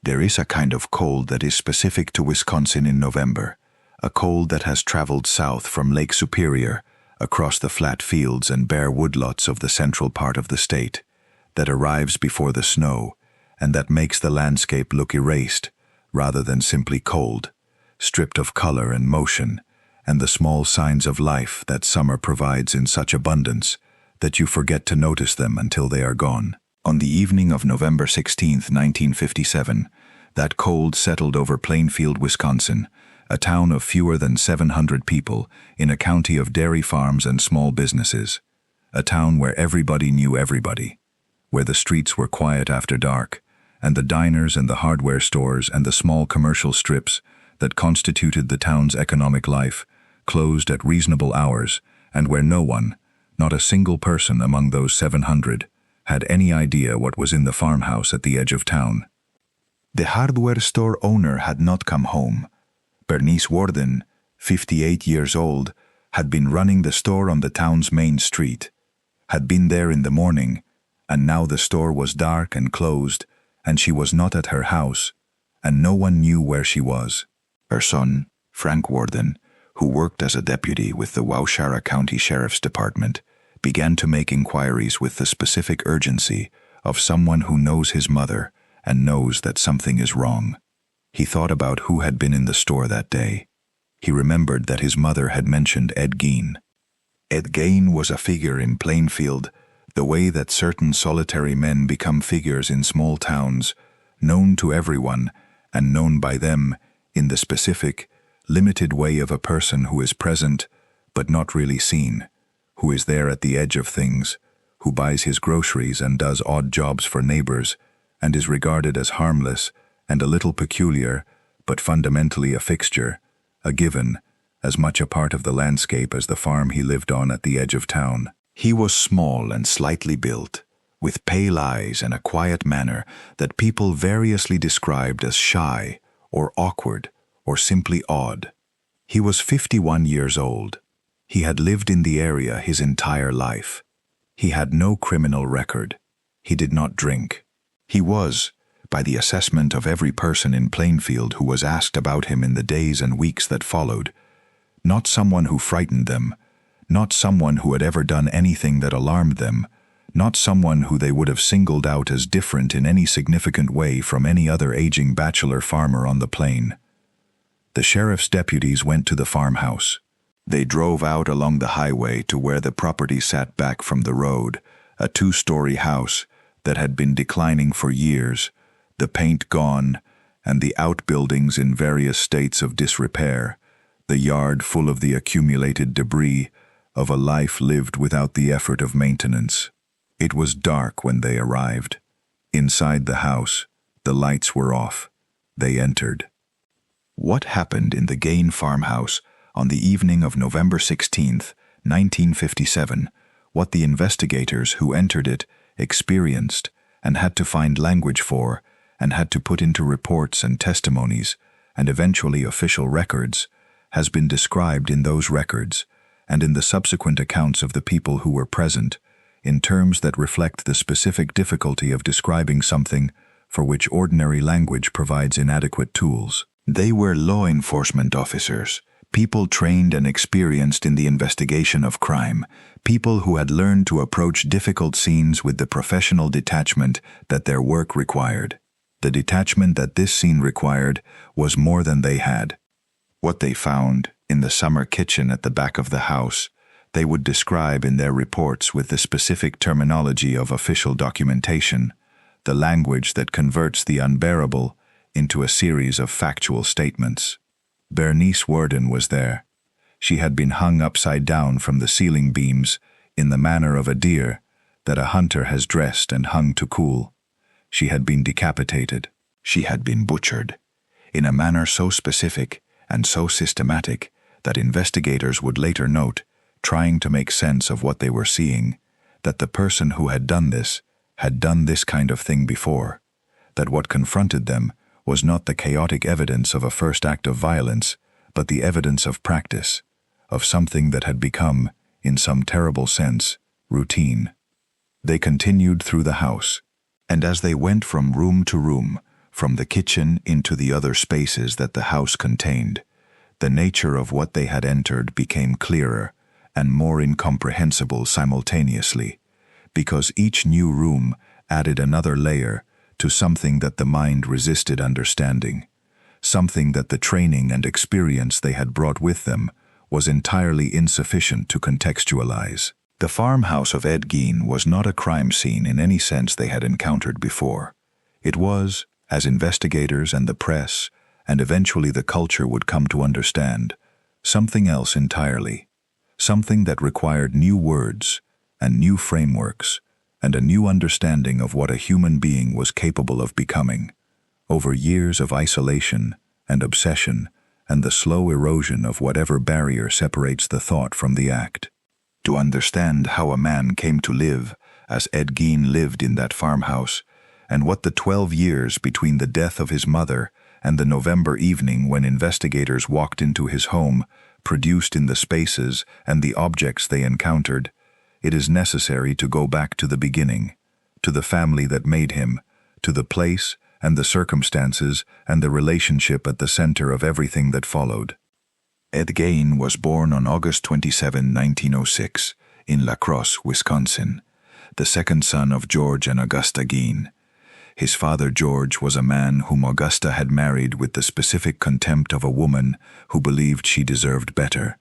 There is a kind of cold that is specific to Wisconsin in November, a cold that has traveled south from Lake Superior, across the flat fields and bare woodlots of the central part of the state, that arrives before the snow, and that makes the landscape look erased, rather than simply cold, stripped of color and motion, and the small signs of life that summer provides in such abundance that you forget to notice them until they are gone. On the evening of November 16, 1957, that cold settled over Plainfield, Wisconsin, a town of fewer than 700 people in a county of dairy farms and small businesses, a town where everybody knew everybody, where the streets were quiet after dark, and the diners and the hardware stores and the small commercial strips that constituted the town's economic life closed at reasonable hours, and where no one, not a single person among those 700, had any idea what was in the farmhouse at the edge of town. The hardware store owner had not come home. Bernice Warden, 58 years old, had been running the store on the town's main street, had been there in the morning, and now the store was dark and closed, and she was not at her house, and no one knew where she was. Her son, Frank Warden, who worked as a deputy with the Waushara County Sheriff's Department, began to make inquiries with the specific urgency of someone who knows his mother and knows that something is wrong. He thought about who had been in the store that day. He remembered that his mother had mentioned Ed Gein. Ed Gein was a figure in Plainfield, the way that certain solitary men become figures in small towns, known to everyone and known by them in the specific, limited way of a person who is present but not really seen, who is there at the edge of things, who buys his groceries and does odd jobs for neighbors, and is regarded as harmless and a little peculiar, but fundamentally a fixture, a given, as much a part of the landscape as the farm he lived on at the edge of town. He was small and slightly built, with pale eyes and a quiet manner that people variously described as shy, or awkward, or simply odd. He was 51 years old. He had lived in the area his entire life. He had no criminal record. He did not drink. He was, by the assessment of every person in Plainfield who was asked about him in the days and weeks that followed, not someone who frightened them, not someone who had ever done anything that alarmed them, not someone who they would have singled out as different in any significant way from any other aging bachelor farmer on the plain. The sheriff's deputies went to the farmhouse. They drove out along the highway to where the property sat back from the road, a 2-story house that had been declining for years, the paint gone, and the outbuildings in various states of disrepair, the yard full of the accumulated debris of a life lived without the effort of maintenance. It was dark when they arrived. Inside the house, the lights were off. They entered. What happened in the Gein farmhouse on the evening of November 16, 1957, what the investigators who entered it experienced and had to find language for and had to put into reports and testimonies and eventually official records, has been described in those records and in the subsequent accounts of the people who were present in terms that reflect the specific difficulty of describing something for which ordinary language provides inadequate tools. They were law enforcement officers, people trained and experienced in the investigation of crime, people who had learned to approach difficult scenes with the professional detachment that their work required. The detachment that this scene required was more than they had. What they found in the summer kitchen at the back of the house, they would describe in their reports with the specific terminology of official documentation, the language that converts the unbearable into a series of factual statements. Bernice Warden was there. She had been hung upside down from the ceiling beams in the manner of a deer that a hunter has dressed and hung to cool. She had been decapitated. She had been butchered in a manner so specific and so systematic that investigators would later note, trying to make sense of what they were seeing, that the person who had done this kind of thing before, that what confronted them was not the chaotic evidence of a first act of violence, but the evidence of practice, of something that had become, in some terrible sense, routine. They continued through the house, and as they went from room to room, from the kitchen into the other spaces that the house contained, the nature of what they had entered became clearer and more incomprehensible simultaneously, because each new room added another layer to something that the mind resisted understanding, something that the training and experience they had brought with them was entirely insufficient to contextualize. The farmhouse of Ed Gein was not a crime scene in any sense they had encountered before. It was, as investigators and the press, and eventually the culture would come to understand, something else entirely, something that required new words and new frameworks and a new understanding of what a human being was capable of becoming, over years of isolation and obsession and the slow erosion of whatever barrier separates the thought from the act. To understand how a man came to live as Ed Gein lived in that farmhouse, and what the 12 years between the death of his mother and the November evening when investigators walked into his home produced in the spaces and the objects they encountered, it is necessary to go back to the beginning, to the family that made him, to the place and the circumstances and the relationship at the center of everything that followed. Ed Gein was born on August 27, 1906, in La Crosse, Wisconsin, the second son of George and Augusta Gein. His father George was a man whom Augusta had married with the specific contempt of a woman who believed she deserved better,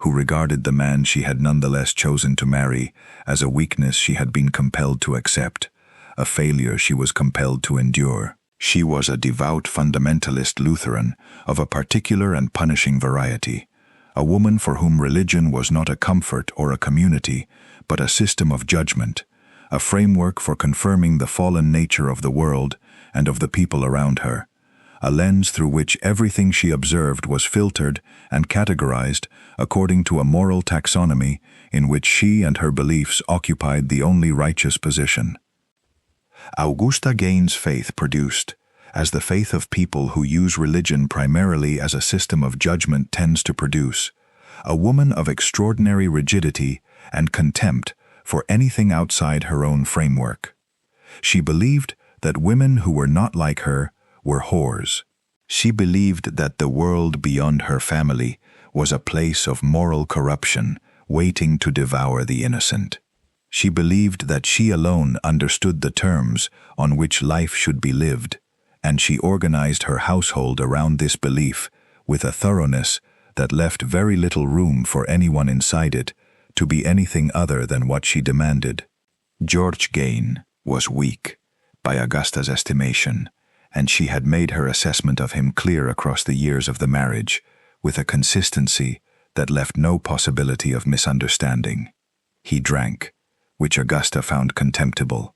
who regarded the man she had nonetheless chosen to marry as a weakness she had been compelled to accept, a failure she was compelled to endure. She was a devout fundamentalist Lutheran of a particular and punishing variety, a woman for whom religion was not a comfort or a community, but a system of judgment, a framework for confirming the fallen nature of the world and of the people around her, a lens through which everything she observed was filtered and categorized according to a moral taxonomy in which she and her beliefs occupied the only righteous position. Augusta Gein's faith produced, as the faith of people who use religion primarily as a system of judgment tends to produce, a woman of extraordinary rigidity and contempt for anything outside her own framework. She believed that women who were not like her were whores. She believed that the world beyond her family was a place of moral corruption waiting to devour the innocent. She believed that she alone understood the terms on which life should be lived, and she organized her household around this belief with a thoroughness that left very little room for anyone inside it to be anything other than what she demanded. George Gein was weak, by Augusta's estimation, and she had made her assessment of him clear across the years of the marriage, with a consistency that left no possibility of misunderstanding. He drank, which Augusta found contemptible.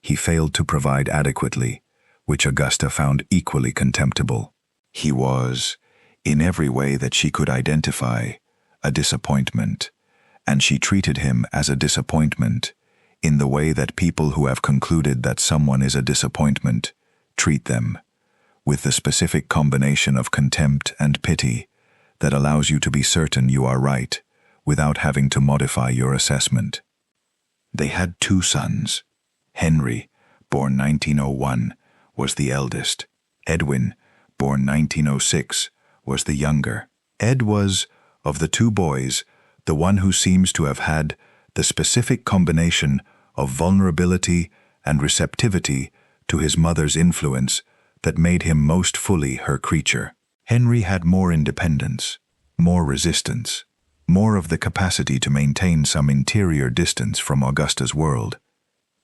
He failed to provide adequately, which Augusta found equally contemptible. He was, in every way that she could identify, a disappointment, and she treated him as a disappointment in the way that people who have concluded that someone is a disappointment treat them, with the specific combination of contempt and pity that allows you to be certain you are right without having to modify your assessment. They had 2 sons. Henry, born 1901, was the eldest. Edwin, born 1906, was the younger. Ed was, of the 2 boys, the one who seems to have had the specific combination of vulnerability and receptivity to his mother's influence that made him most fully her creature. Henry had more independence, more resistance, more of the capacity to maintain some interior distance from Augusta's world.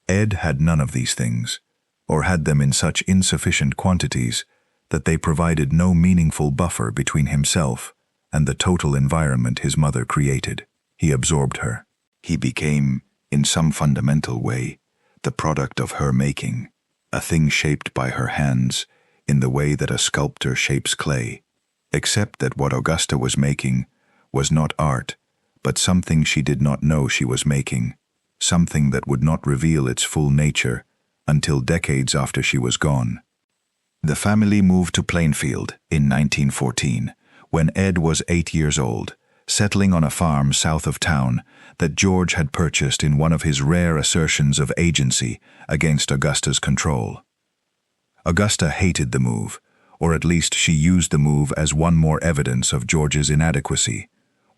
Ed had none of these things, or had them in such insufficient quantities that they provided no meaningful buffer between himself and the total environment his mother created. He absorbed her. He became, in some fundamental way, the product of her making, a thing shaped by her hands in the way that a sculptor shapes clay, except that what Augusta was making was not art, but something she did not know she was making, something that would not reveal its full nature until decades after she was gone. The family moved to Plainfield in 1914, when Ed was 8 years old, settling on a farm south of town that George had purchased in one of his rare assertions of agency against Augusta's control. Augusta hated the move, or at least she used the move as one more evidence of George's inadequacy,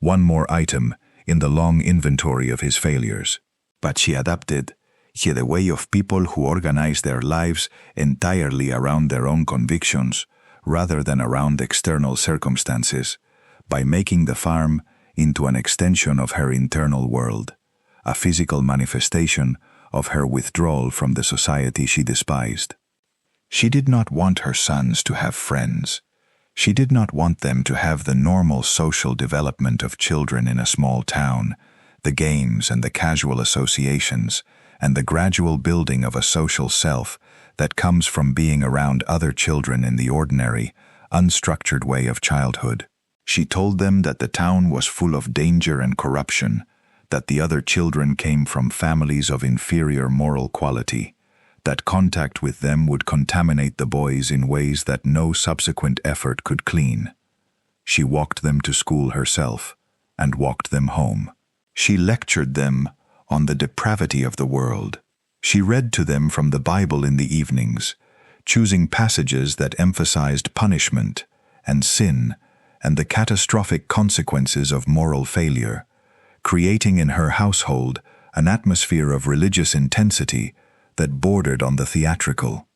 one more item in the long inventory of his failures. But she adapted the way of people who organize their lives entirely around their own convictions rather than around external circumstances, by making the farm into an extension of her internal world, a physical manifestation of her withdrawal from the society she despised. She did not want her sons to have friends. She did not want them to have the normal social development of children in a small town, the games and the casual associations, and the gradual building of a social self that comes from being around other children in the ordinary, unstructured way of childhood. She told them that the town was full of danger and corruption, that the other children came from families of inferior moral quality, that contact with them would contaminate the boys in ways that no subsequent effort could clean. She walked them to school herself and walked them home. She lectured them on the depravity of the world. She read to them from the Bible in the evenings, choosing passages that emphasized punishment and sin and the catastrophic consequences of moral failure, creating in her household an atmosphere of religious intensity that bordered on the theatrical.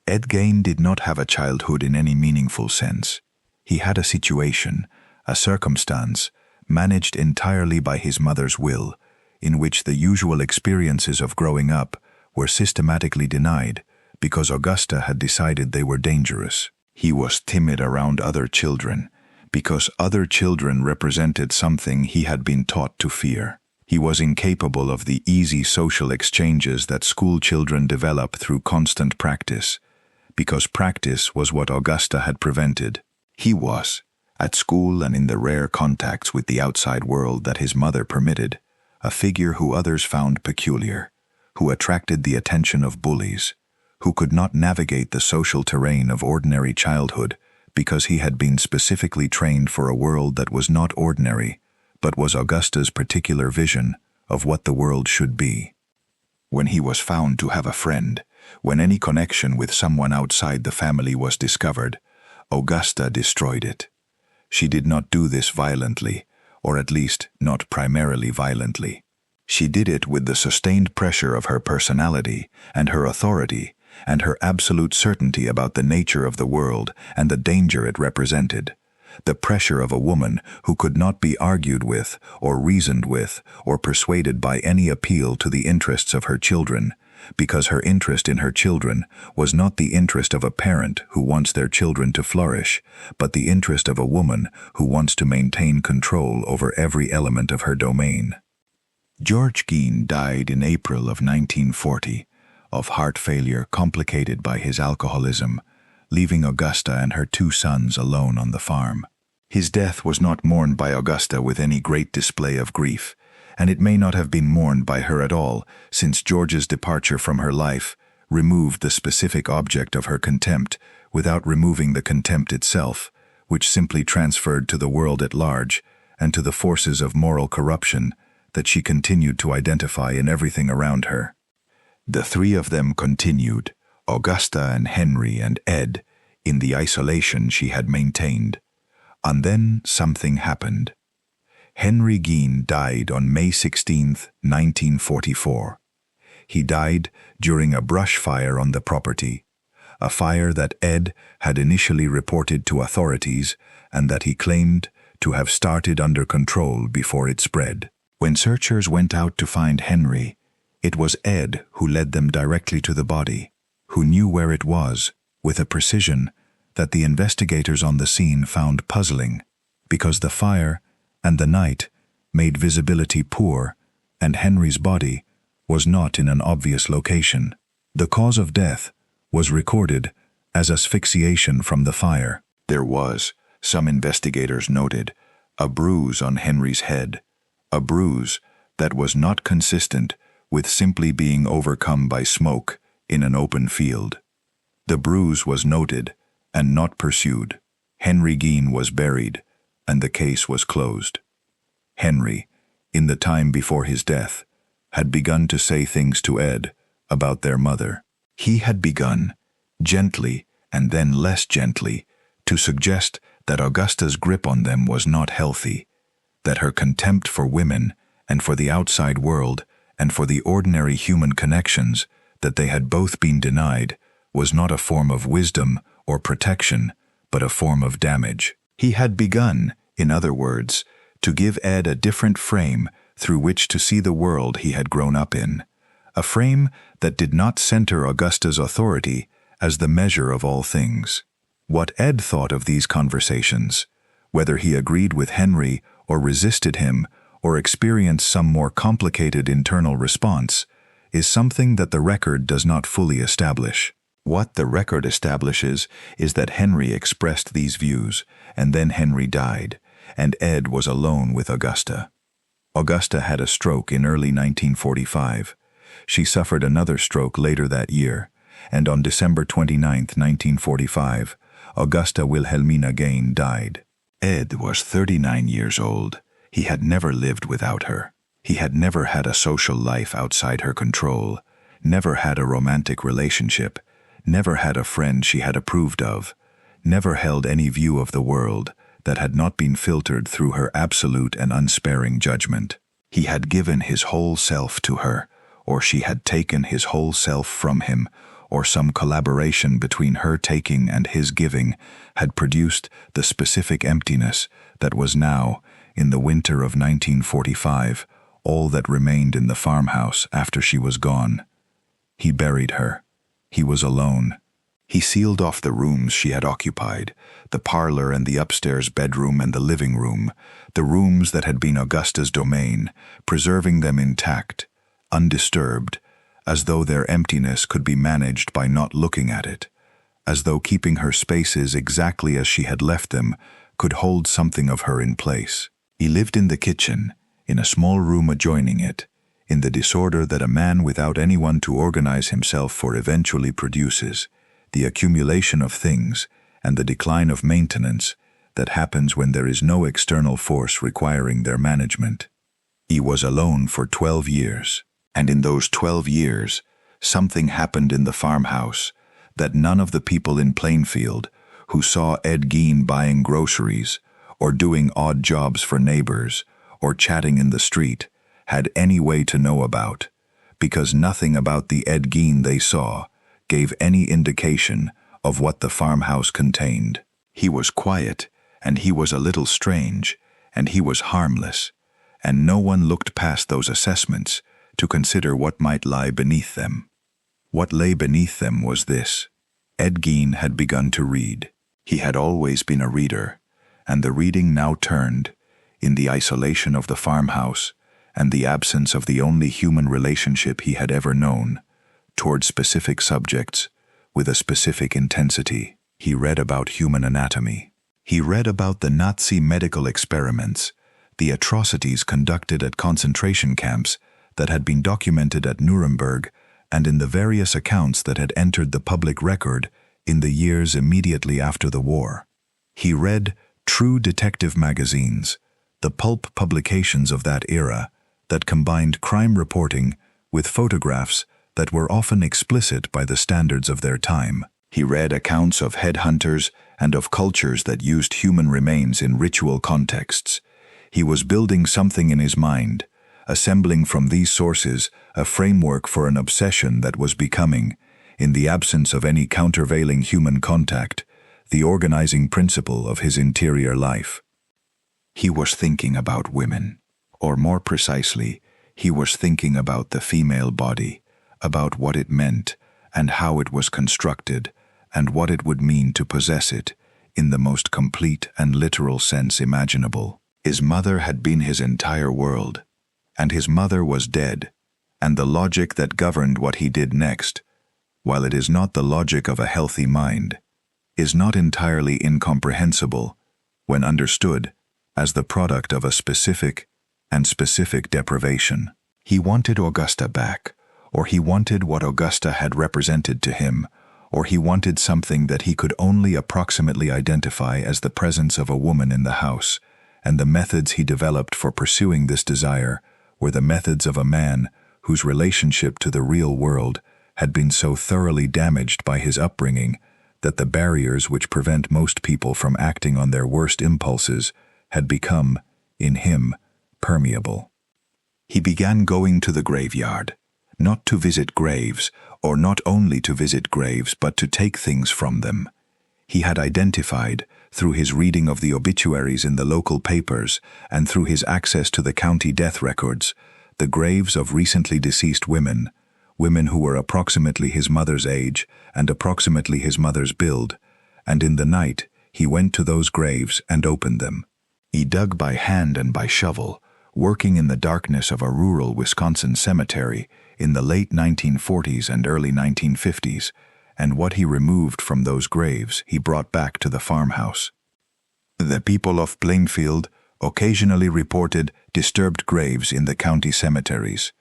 Ed Gein did not have a childhood in any meaningful sense. He had a situation, a circumstance, managed entirely by his mother's will, in which the usual experiences of growing up were systematically denied because Augusta had decided they were dangerous. He was timid around other children because other children represented something he had been taught to fear. He was incapable of the easy social exchanges that school children develop through constant practice, because practice was what Augusta had prevented. He was, at school and in the rare contacts with the outside world that his mother permitted, a figure who others found peculiar, who attracted the attention of bullies, who could not navigate the social terrain of ordinary childhood because he had been specifically trained for a world that was not ordinary, but was Augusta's particular vision of what the world should be. When he was found to have a friend, when any connection with someone outside the family was discovered, Augusta destroyed it. She did not do this violently, or at least not primarily violently. She did it with the sustained pressure of her personality and her authority and her absolute certainty about the nature of the world and the danger it represented. The pressure of a woman who could not be argued with or reasoned with or persuaded by any appeal to the interests of her children, because her interest in her children was not the interest of a parent who wants their children to flourish, but the interest of a woman who wants to maintain control over every element of her domain. George Gein died in April of 1940 of heart failure complicated by his alcoholism, leaving Augusta and her two sons alone on the farm. His death was not mourned by Augusta with any great display of grief, and it may not have been mourned by her at all, since George's departure from her life removed the specific object of her contempt without removing the contempt itself, which simply transferred to the world at large and to the forces of moral corruption that she continued to identify in everything around her. The three of them continued, Augusta and Henry and Ed, in the isolation she had maintained. And then something happened. Henry Gein died on May 16, 1944. He died during a brush fire on the property, a fire that Ed had initially reported to authorities and that he claimed to have started under control before it spread. When searchers went out to find Henry, it was Ed who led them directly to the body, who knew where it was with a precision that the investigators on the scene found puzzling, because the fire and the night made visibility poor, and Henry's body was not in an obvious location. The cause of death was recorded as asphyxiation from the fire. There was, some investigators noted, a bruise on Henry's head, a bruise that was not consistent with simply being overcome by smoke in an open field. The bruise was noted and not pursued. Henry Gein was buried, and the case was closed. Henry, in the time before his death, had begun to say things to Ed about their mother. He had begun, gently and then less gently, to suggest that Augusta's grip on them was not healthy, that her contempt for women and for the outside world and for the ordinary human connections that they had both been denied was not a form of wisdom or protection, but a form of damage. He had begun, in other words, to give Ed a different frame through which to see the world he had grown up in, a frame that did not center Augusta's authority as the measure of all things. What Ed thought of these conversations, whether he agreed with Henry or resisted him or experienced some more complicated internal response, is something that the record does not fully establish. What the record establishes is that Henry expressed these views, and then Henry died, and Ed was alone with Augusta. Augusta had a stroke in early 1945. She suffered another stroke later that year, and on December 29, 1945, Augusta Wilhelmina Gein died. Ed was 39 years old. He had never lived without her. He had never had a social life outside her control, never had a romantic relationship, never had a friend she had approved of, never held any view of the world that had not been filtered through her absolute and unsparing judgment. He had given his whole self to her, or she had taken his whole self from him, or some collaboration between her taking and his giving had produced the specific emptiness that was now, in the winter of 1945, all that remained in the farmhouse after she was gone. He buried her. He was alone. He sealed off the rooms she had occupied, the parlor and the upstairs bedroom and the living room, the rooms that had been Augusta's domain, preserving them intact, undisturbed, as though their emptiness could be managed by not looking at it, as though keeping her spaces exactly as she had left them could hold something of her in place. He lived in the kitchen, in a small room adjoining it, in the disorder that a man without anyone to organize himself for eventually produces, the accumulation of things and the decline of maintenance that happens when there is no external force requiring their management. He was alone for 12 years, and in those 12 years, something happened in the farmhouse that none of the people in Plainfield who saw Ed Gein buying groceries or doing odd jobs for neighbors or chatting in the street had any way to know about, because nothing about the Ed Gein they saw gave any indication of what the farmhouse contained. He was quiet, and he was a little strange, and he was harmless, and no one looked past those assessments to consider what might lie beneath them. What lay beneath them was this: Ed Gein had begun to read. He had always been a reader, and the reading now turned, in the isolation of the farmhouse and the absence of the only human relationship he had ever known, toward specific subjects with a specific intensity. He read about human anatomy. He read about the Nazi medical experiments, the atrocities conducted at concentration camps that had been documented at Nuremberg and in the various accounts that had entered the public record in the years immediately after the war. He read true detective magazines, the pulp publications of that era that combined crime reporting with photographs that were often explicit by the standards of their time. He read accounts of headhunters and of cultures that used human remains in ritual contexts. He was building something in his mind, assembling from these sources a framework for an obsession that was becoming, in the absence of any countervailing human contact, the organizing principle of his interior life. He was thinking about women, or more precisely, he was thinking about the female body, about what it meant and how it was constructed and what it would mean to possess it in the most complete and literal sense imaginable. His mother had been his entire world, and his mother was dead, and the logic that governed what he did next, while it is not the logic of a healthy mind, is not entirely incomprehensible when understood as the product of a specific and specific deprivation. He wanted Augusta back, or he wanted what Augusta had represented to him, or he wanted something that he could only approximately identify as the presence of a woman in the house, and the methods he developed for pursuing this desire were the methods of a man whose relationship to the real world had been so thoroughly damaged by his upbringing that the barriers which prevent most people from acting on their worst impulses had become, in him, permeable. He began going to the graveyard, not to visit graves, or not only to visit graves, but to take things from them. He had identified, through his reading of the obituaries in the local papers and through his access to the county death records, the graves of recently deceased women who were approximately his mother's age and approximately his mother's build, and in the night he went to those graves and opened them. He dug by hand and by shovel, working in the darkness of a rural Wisconsin cemetery in the late 1940s and early 1950s, and what he removed from those graves he brought back to the farmhouse. The people of Plainfield occasionally reported disturbed graves in the county cemeteries,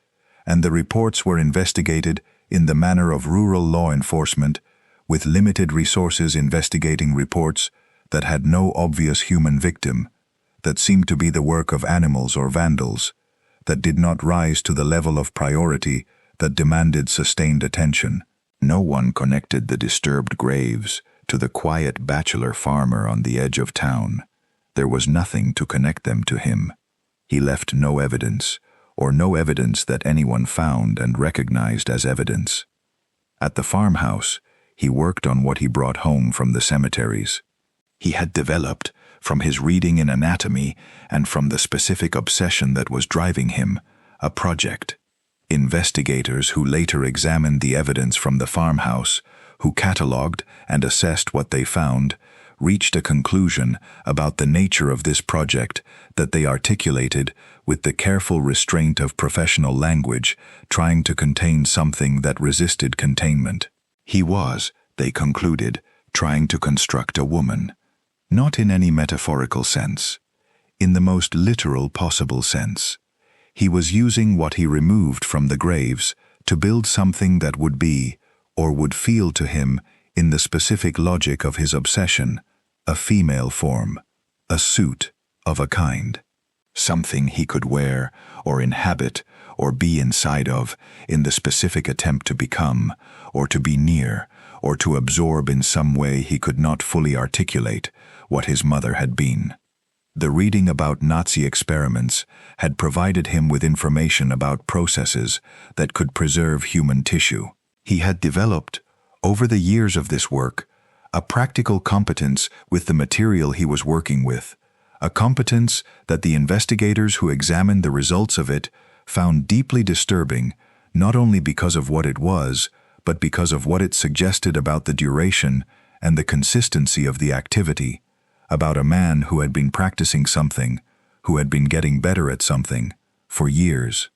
and the reports were investigated in the manner of rural law enforcement, with limited resources investigating reports that had no obvious human victim, that seemed to be the work of animals or vandals, that did not rise to the level of priority that demanded sustained attention. No one connected the disturbed graves to the quiet bachelor farmer on the edge of town. There was nothing to connect them to him. He left no evidence, or no evidence that anyone found and recognized as evidence. At the farmhouse, he worked on what he brought home from the cemeteries. He had developed, from his reading in anatomy and from the specific obsession that was driving him, a project. Investigators who later examined the evidence from the farmhouse, who catalogued and assessed what they found, reached a conclusion about the nature of this project that they articulated with the careful restraint of professional language, trying to contain something that resisted containment. He was, they concluded, trying to construct a woman, not in any metaphorical sense, in the most literal possible sense. He was using what he removed from the graves to build something that would be, or would feel to him, in the specific logic of his obsession, a female form, a suit of a kind. Something he could wear, or inhabit, or be inside of, in the specific attempt to become, or to be near, or to absorb in some way he could not fully articulate, what his mother had been. The reading about Nazi experiments had provided him with information about processes that could preserve human tissue. He had developed, over the years of this work, a practical competence with the material he was working with, a competence that the investigators who examined the results of it found deeply disturbing, not only because of what it was, but because of what it suggested about the duration and the consistency of the activity, about a man who had been practicing something, who had been getting better at something, for years.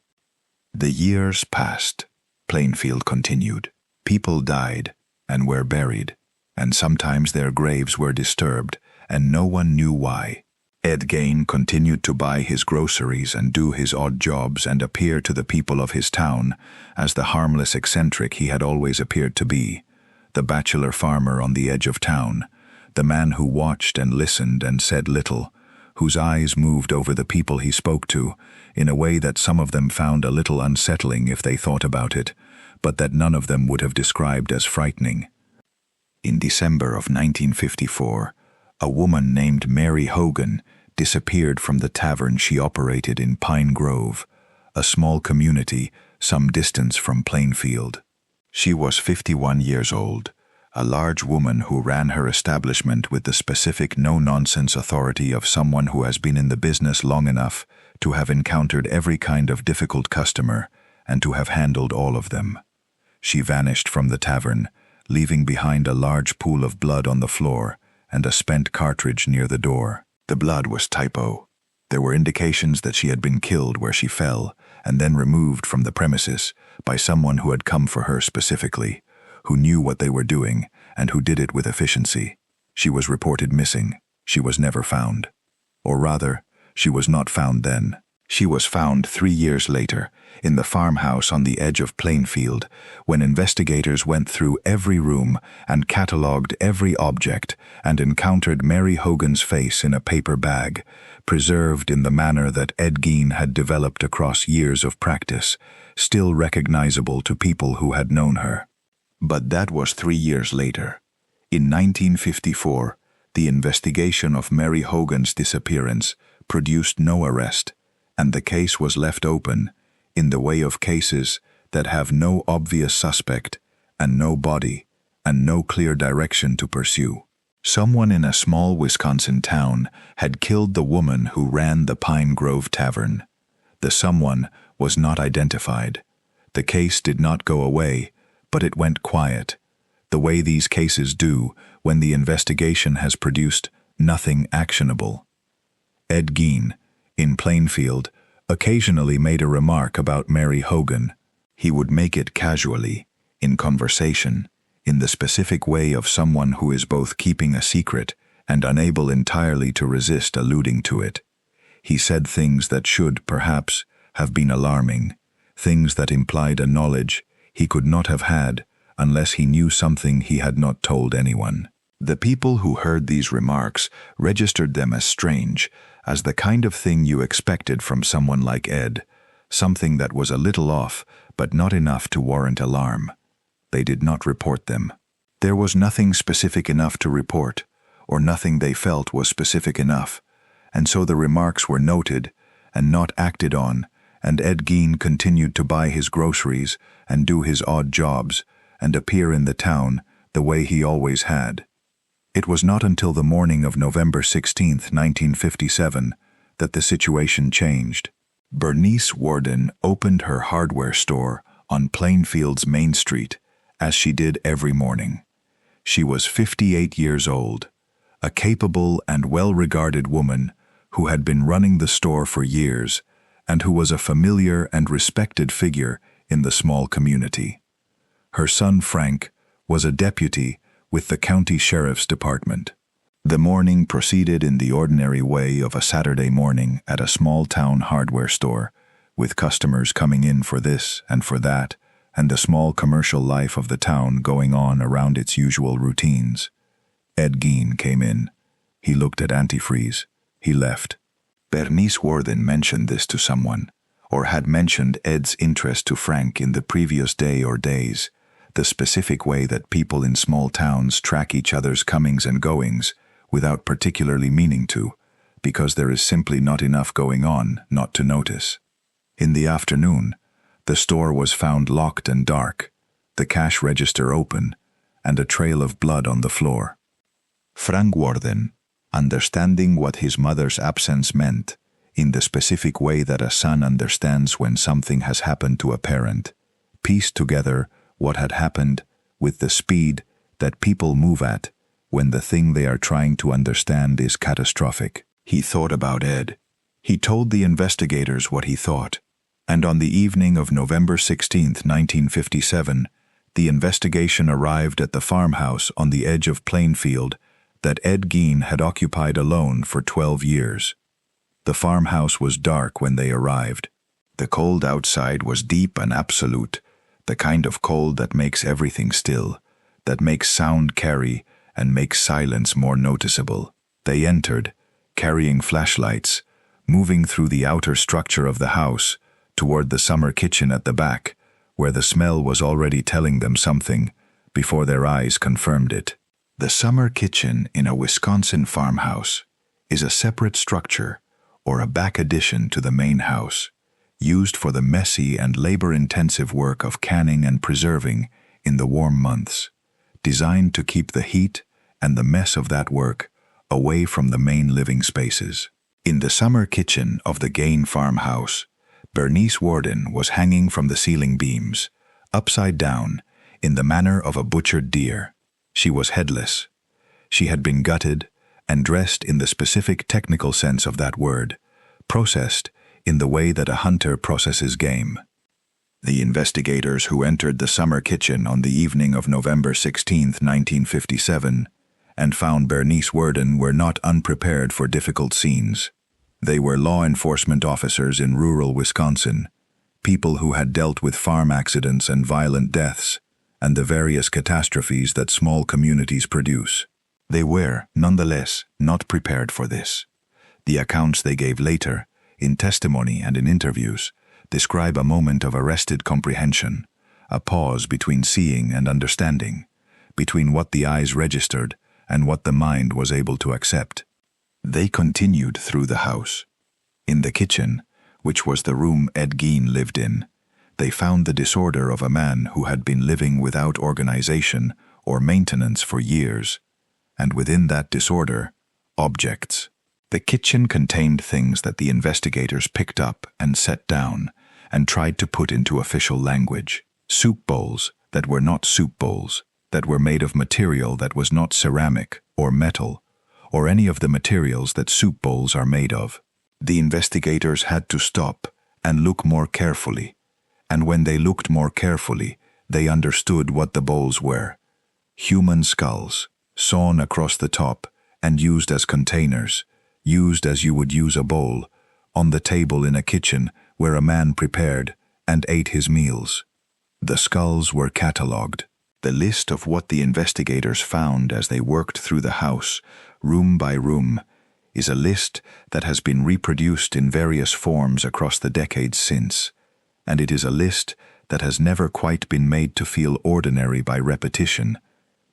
The years passed, Plainfield continued. People died and were buried, and sometimes their graves were disturbed, and no one knew why. Ed Gein continued to buy his groceries and do his odd jobs and appear to the people of his town as the harmless eccentric he had always appeared to be, the bachelor farmer on the edge of town, the man who watched and listened and said little, whose eyes moved over the people he spoke to in a way that some of them found a little unsettling if they thought about it, but that none of them would have described as frightening. In December of 1954, a woman named Mary Hogan disappeared from the tavern she operated in Pine Grove, a small community some distance from Plainfield. She was 51 years old, a large woman who ran her establishment with the specific no-nonsense authority of someone who has been in the business long enough to have encountered every kind of difficult customer and to have handled all of them. She vanished from the tavern, leaving behind a large pool of blood on the floor and a spent cartridge near the door. The blood was typo. There were indications that she had been killed where she fell and then removed from the premises by someone who had come for her specifically, who knew what they were doing and who did it with efficiency. She was reported missing. She was never found. Or rather, she was not found then. She was found 3 years later, in the farmhouse on the edge of Plainfield, when investigators went through every room and catalogued every object and encountered Mary Hogan's face in a paper bag, preserved in the manner that Ed Gein had developed across years of practice, still recognizable to people who had known her. But that was 3 years later. In 1954, the investigation of Mary Hogan's disappearance produced no arrest, and the case was left open in the way of cases that have no obvious suspect and no body and no clear direction to pursue. Someone in a small Wisconsin town had killed the woman who ran the Pine Grove Tavern. The someone was not identified. The case did not go away, but it went quiet, the way these cases do when the investigation has produced nothing actionable. Ed Gein, in Plainfield, occasionally made a remark about Mary Hogan. He would make it casually, in conversation, in the specific way of someone who is both keeping a secret and unable entirely to resist alluding to it. He said things that should, perhaps, have been alarming, things that implied a knowledge he could not have had unless he knew something he had not told anyone. The people who heard these remarks registered them as strange, as the kind of thing you expected from someone like Ed, something that was a little off, but not enough to warrant alarm. They did not report them. There was nothing specific enough to report, or nothing they felt was specific enough, and so the remarks were noted and not acted on, and Ed Gein continued to buy his groceries and do his odd jobs and appear in the town the way he always had. It was not until the morning of November 16, 1957, that the situation changed. Bernice Warden opened her hardware store on Plainfield's Main Street, as she did every morning. She was 58 years old, a capable and well-regarded woman who had been running the store for years and who was a familiar and respected figure in the small community. Her son Frank was a deputy with the county sheriff's department. The morning proceeded in the ordinary way of a Saturday morning at a small-town hardware store, with customers coming in for this and for that, and the small commercial life of the town going on around its usual routines. Ed Gein came in. He looked at antifreeze. He left. Bernice Warden mentioned this to someone, or had mentioned Ed's interest to Frank in the previous day or days, the specific way that people in small towns track each other's comings and goings without particularly meaning to, because there is simply not enough going on not to notice. In the afternoon, the store was found locked and dark, the cash register open, and a trail of blood on the floor. Frank Warden, understanding what his mother's absence meant, in the specific way that a son understands when something has happened to a parent, pieced together what had happened with the speed that people move at when the thing they are trying to understand is catastrophic. He thought about Ed. He told the investigators what he thought, and on the evening of November 16, 1957, the investigation arrived at the farmhouse on the edge of Plainfield that Ed Gein had occupied alone for 12 years. The farmhouse was dark when they arrived. The cold outside was deep and absolute, the kind of cold that makes everything still, that makes sound carry and makes silence more noticeable. They entered, carrying flashlights, moving through the outer structure of the house toward the summer kitchen at the back, where the smell was already telling them something before their eyes confirmed it. The summer kitchen in a Wisconsin farmhouse is a separate structure or a back addition to the main house, used for the messy and labor-intensive work of canning and preserving in the warm months, designed to keep the heat and the mess of that work away from the main living spaces. In the summer kitchen of the Gein farmhouse, Bernice Warden was hanging from the ceiling beams, upside down, in the manner of a butchered deer. She was headless. She had been gutted and dressed in the specific technical sense of that word, processed in the way that a hunter processes game. The investigators who entered the summer kitchen on the evening of November 16, 1957, and found Bernice Warden were not unprepared for difficult scenes. They were law enforcement officers in rural Wisconsin, people who had dealt with farm accidents and violent deaths, and the various catastrophes that small communities produce. They were, nonetheless, not prepared for this. The accounts they gave later, in testimony and in interviews, describe a moment of arrested comprehension, a pause between seeing and understanding, between what the eyes registered and what the mind was able to accept. They continued through the house. In the kitchen, which was the room Ed Gein lived in, they found the disorder of a man who had been living without organization or maintenance for years, and within that disorder, objects. The kitchen contained things that the investigators picked up and set down and tried to put into official language. Soup bowls that were not soup bowls, that were made of material that was not ceramic or metal, or any of the materials that soup bowls are made of. The investigators had to stop and look more carefully, and when they looked more carefully, they understood what the bowls were. Human skulls, sawn across the top and used as containers, used as you would use a bowl, on the table in a kitchen where a man prepared and ate his meals. The skulls were catalogued. The list of what the investigators found as they worked through the house, room by room, is a list that has been reproduced in various forms across the decades since, and it is a list that has never quite been made to feel ordinary by repetition,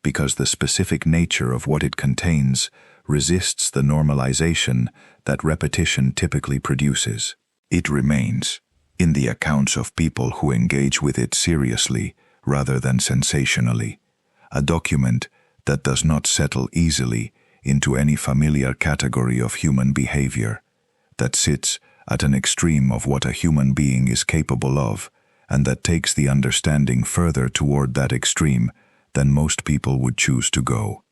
because the specific nature of what it contains resists the normalization that repetition typically produces. It remains, in the accounts of people who engage with it seriously rather than sensationally, a document that does not settle easily into any familiar category of human behavior, that sits at an extreme of what a human being is capable of, and that takes the understanding further toward that extreme than most people would choose to go.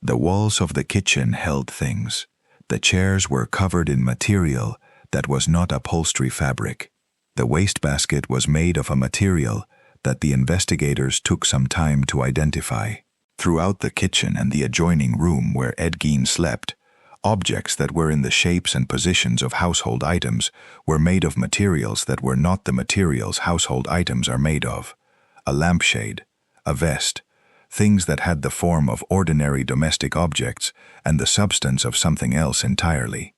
The walls of the kitchen held things. The chairs were covered in material that was not upholstery fabric. The wastebasket was made of a material that the investigators took some time to identify. Throughout the kitchen and the adjoining room where Ed Gein slept, objects that were in the shapes and positions of household items were made of materials that were not the materials household items are made of. A lampshade, a vest, things that had the form of ordinary domestic objects and the substance of something else entirely.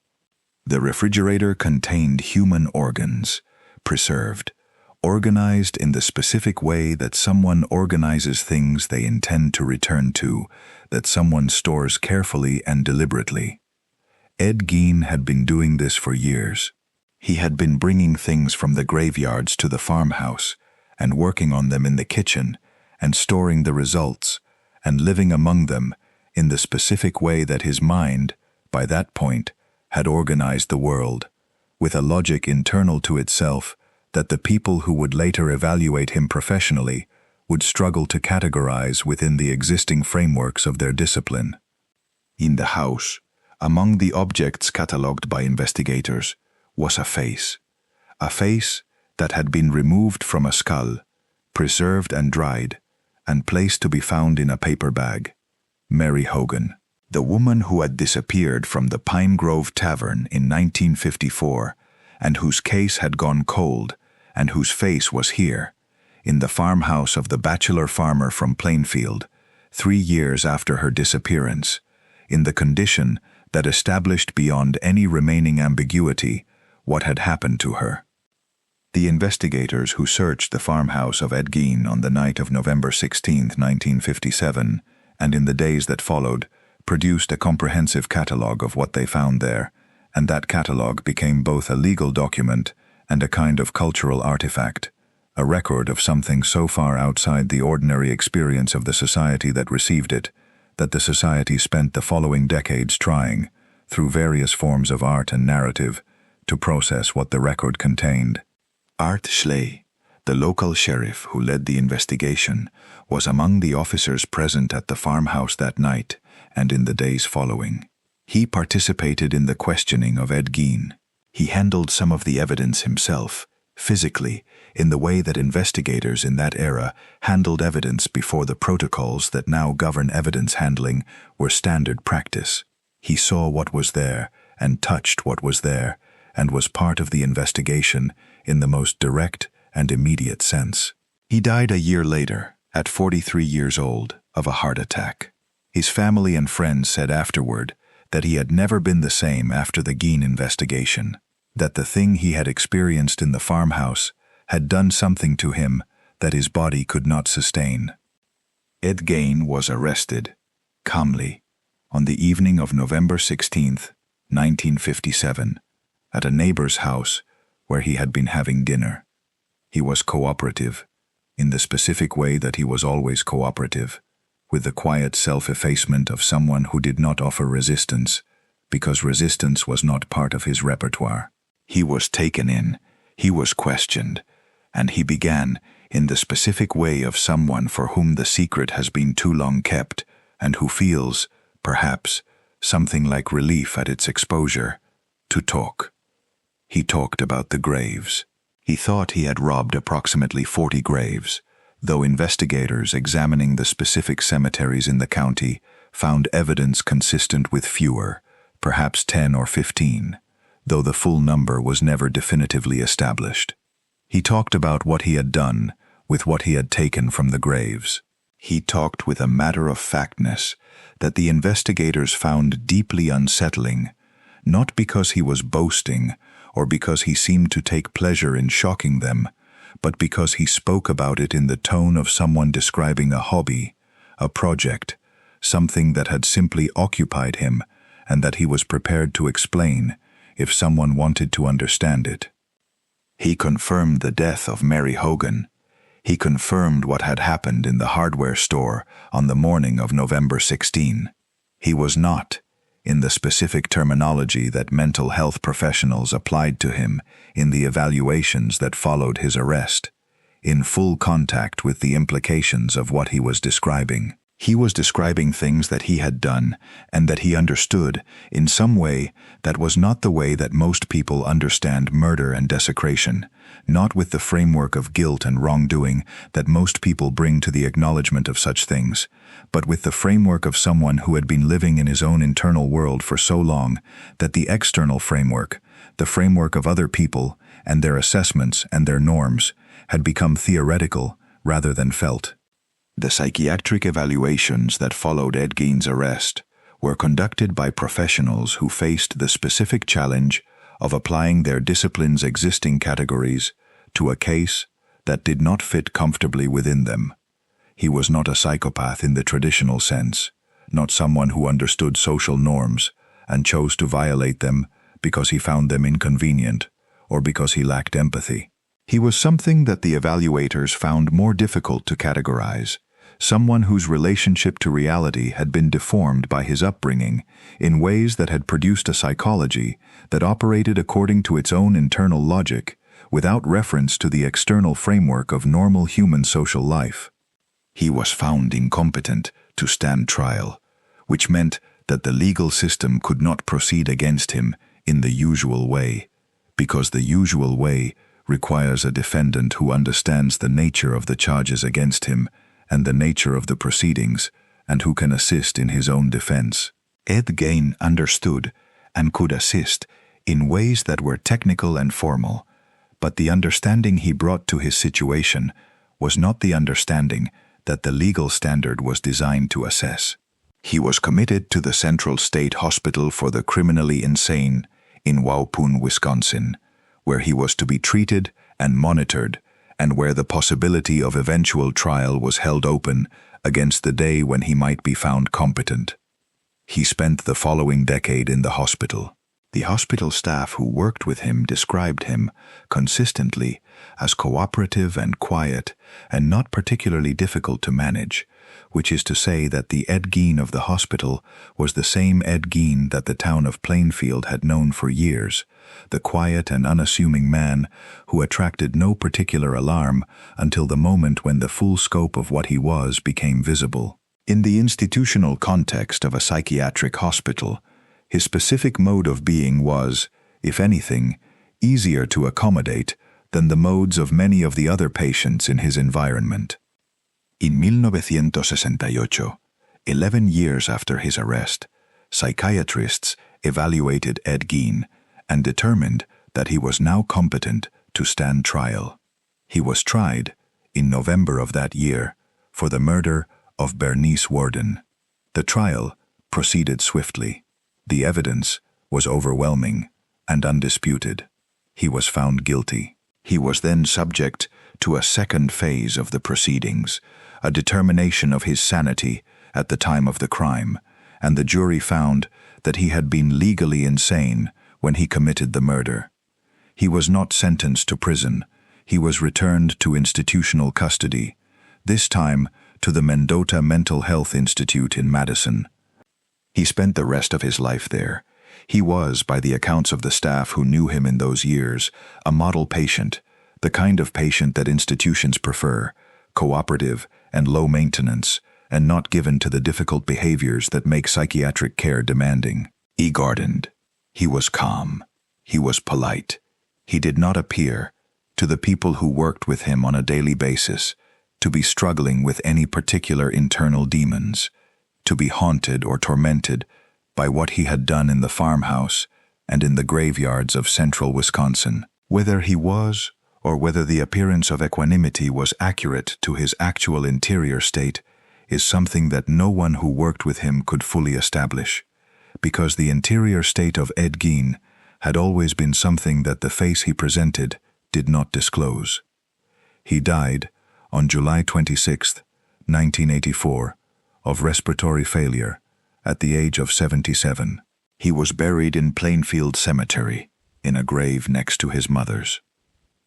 The refrigerator contained human organs, preserved, organized in the specific way that someone organizes things they intend to return to, that someone stores carefully and deliberately. Ed Gein had been doing this for years. He had been bringing things from the graveyards to the farmhouse and working on them in the kitchen and storing the results and living among them in the specific way that his mind, by that point, had organized the world, with a logic internal to itself that the people who would later evaluate him professionally would struggle to categorize within the existing frameworks of their discipline. In the house, among the objects catalogued by investigators, was a face that had been removed from a skull, preserved and dried, and placed to be found in a paper bag. Mary Hogan, the woman who had disappeared from the Pine Grove Tavern in 1954, and whose case had gone cold, and whose face was here, in the farmhouse of the bachelor farmer from Plainfield, 3 years after her disappearance, in the condition that established beyond any remaining ambiguity what had happened to her. The investigators who searched the farmhouse of Ed Gein on the night of November 16, 1957, and in the days that followed, produced a comprehensive catalogue of what they found there, and that catalogue became both a legal document and a kind of cultural artifact, a record of something so far outside the ordinary experience of the society that received it, that the society spent the following decades trying, through various forms of art and narrative, to process what the record contained. Art Schley, the local sheriff who led the investigation, was among the officers present at the farmhouse that night and in the days following. He participated in the questioning of Ed Gein. He handled some of the evidence himself, physically, in the way that investigators in that era handled evidence before the protocols that now govern evidence handling were standard practice. He saw what was there and touched what was there, and was part of the investigation in the most direct and immediate sense. He died a year later, at 43 years old, of a heart attack. His family and friends said afterward that he had never been the same after the Gein investigation, that the thing he had experienced in the farmhouse had done something to him that his body could not sustain. Ed Gein was arrested, calmly, on the evening of November 16, 1957, at a neighbor's house where he had been having dinner. He was cooperative, in the specific way that he was always cooperative, with the quiet self-effacement of someone who did not offer resistance, because resistance was not part of his repertoire. He was taken in, he was questioned, and he began, in the specific way of someone for whom the secret has been too long kept, and who feels, perhaps, something like relief at its exposure, to talk. He talked about the graves. He thought he had robbed approximately 40 graves, though investigators examining the specific cemeteries in the county found evidence consistent with fewer, perhaps 10 or 15, though the full number was never definitively established. He talked about what he had done with what he had taken from the graves. He talked with a matter-of-factness that the investigators found deeply unsettling, not because he was boasting or because he seemed to take pleasure in shocking them, but because he spoke about it in the tone of someone describing a hobby, a project, something that had simply occupied him and that he was prepared to explain if someone wanted to understand it. He confirmed the death of Mary Hogan. He confirmed what had happened in the hardware store on the morning of November 16. He was not, in the specific terminology that mental health professionals applied to him in the evaluations that followed his arrest, in full contact with the implications of what he was describing. He was describing things that he had done and that he understood in some way that was not the way that most people understand murder and desecration, not with the framework of guilt and wrongdoing that most people bring to the acknowledgement of such things, but with the framework of someone who had been living in his own internal world for so long that the external framework, the framework of other people and their assessments and their norms, had become theoretical rather than felt. The psychiatric evaluations that followed Ed Gein's arrest were conducted by professionals who faced the specific challenge of applying their discipline's existing categories to a case that did not fit comfortably within them. He was not a psychopath in the traditional sense, not someone who understood social norms and chose to violate them because he found them inconvenient or because he lacked empathy. He was something that the evaluators found more difficult to categorize, someone whose relationship to reality had been deformed by his upbringing in ways that had produced a psychology that operated according to its own internal logic without reference to the external framework of normal human social life. He was found incompetent to stand trial, which meant that the legal system could not proceed against him in the usual way, because the usual way requires a defendant who understands the nature of the charges against him and the nature of the proceedings, and who can assist in his own defense. Ed Gein understood and could assist in ways that were technical and formal, but the understanding he brought to his situation was not the understanding that the legal standard was designed to assess. He was committed to the Central State Hospital for the Criminally Insane in Waupun, Wisconsin, where he was to be treated and monitored, and where the possibility of eventual trial was held open against the day when he might be found competent. He spent the following decade in the hospital. The hospital staff who worked with him described him consistently as cooperative and quiet and not particularly difficult to manage, which is to say that the Ed Gein of the hospital was the same Ed Gein that the town of Plainfield had known for years, the quiet and unassuming man who attracted no particular alarm until the moment when the full scope of what he was became visible. In the institutional context of a psychiatric hospital, his specific mode of being was, if anything, easier to accommodate than the modes of many of the other patients in his environment. In 1968, 11 years after his arrest, psychiatrists evaluated Ed Gein and determined that he was now competent to stand trial. He was tried, in November of that year, for the murder of Bernice Worden. The trial proceeded swiftly. The evidence was overwhelming and undisputed. He was found guilty. He was then subject to a second phase of the proceedings, a determination of his sanity at the time of the crime, and the jury found that he had been legally insane when he committed the murder. He was not sentenced to prison. He was returned to institutional custody, this time to the Mendota Mental Health Institute in Madison. He spent the rest of his life there. He was, by the accounts of the staff who knew him in those years, a model patient, the kind of patient that institutions prefer, cooperative and low maintenance, and not given to the difficult behaviors that make psychiatric care demanding. He gardened. He was calm. He was polite. He did not appear, to the people who worked with him on a daily basis, to be struggling with any particular internal demons, to be haunted or tormented by what he had done in the farmhouse and in the graveyards of central Wisconsin. Whether he was, or whether the appearance of equanimity was accurate to his actual interior state, is something that no one who worked with him could fully establish, because the interior state of Ed Gein had always been something that the face he presented did not disclose. He died on July 26, 1984, of respiratory failure at the age of 77. He was buried in Plainfield Cemetery, in a grave next to his mother's.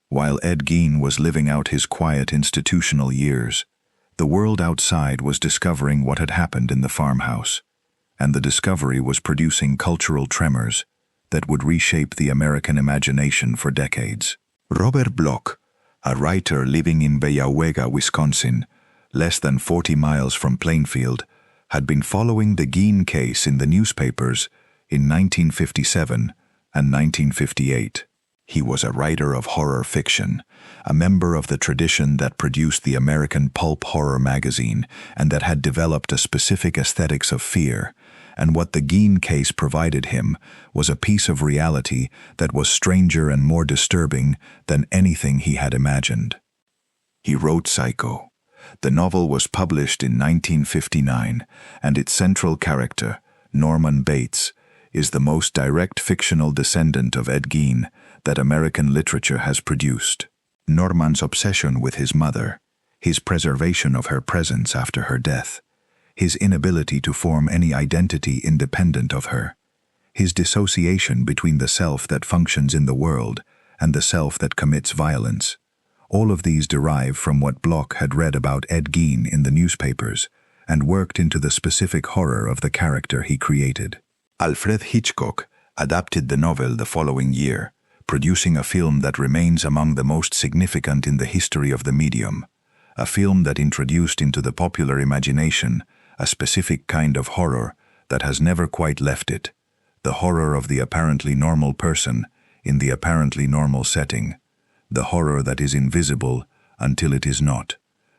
While Ed Gein was living out his quiet institutional years, the world outside was discovering what had happened in the farmhouse, and the discovery was producing cultural tremors that would reshape the American imagination for decades. Robert Bloch, a writer living in Beyahuega, Wisconsin, less than 40 miles from Plainfield, had been following the Gein case in the newspapers in 1957 and 1958. He was a writer of horror fiction, a member of the tradition that produced the American pulp horror magazine and that had developed a specific aesthetics of fear, and what the Gein case provided him was a piece of reality that was stranger and more disturbing than anything he had imagined. He wrote Psycho. The novel was published in 1959, and its central character, Norman Bates, is the most direct fictional descendant of Ed Gein that American literature has produced. Norman's obsession with his mother, his preservation of her presence after her death, his inability to form any identity independent of her, his dissociation between the self that functions in the world and the self that commits violence. All of these derive from what Bloch had read about Ed Gein in the newspapers and worked into the specific horror of the character he created. Alfred Hitchcock adapted the novel the following year, producing a film that remains among the most significant in the history of the medium, a film that introduced into the popular imagination a specific kind of horror that has never quite left it, the horror of the apparently normal person in the apparently normal setting, the horror that is invisible until it is not,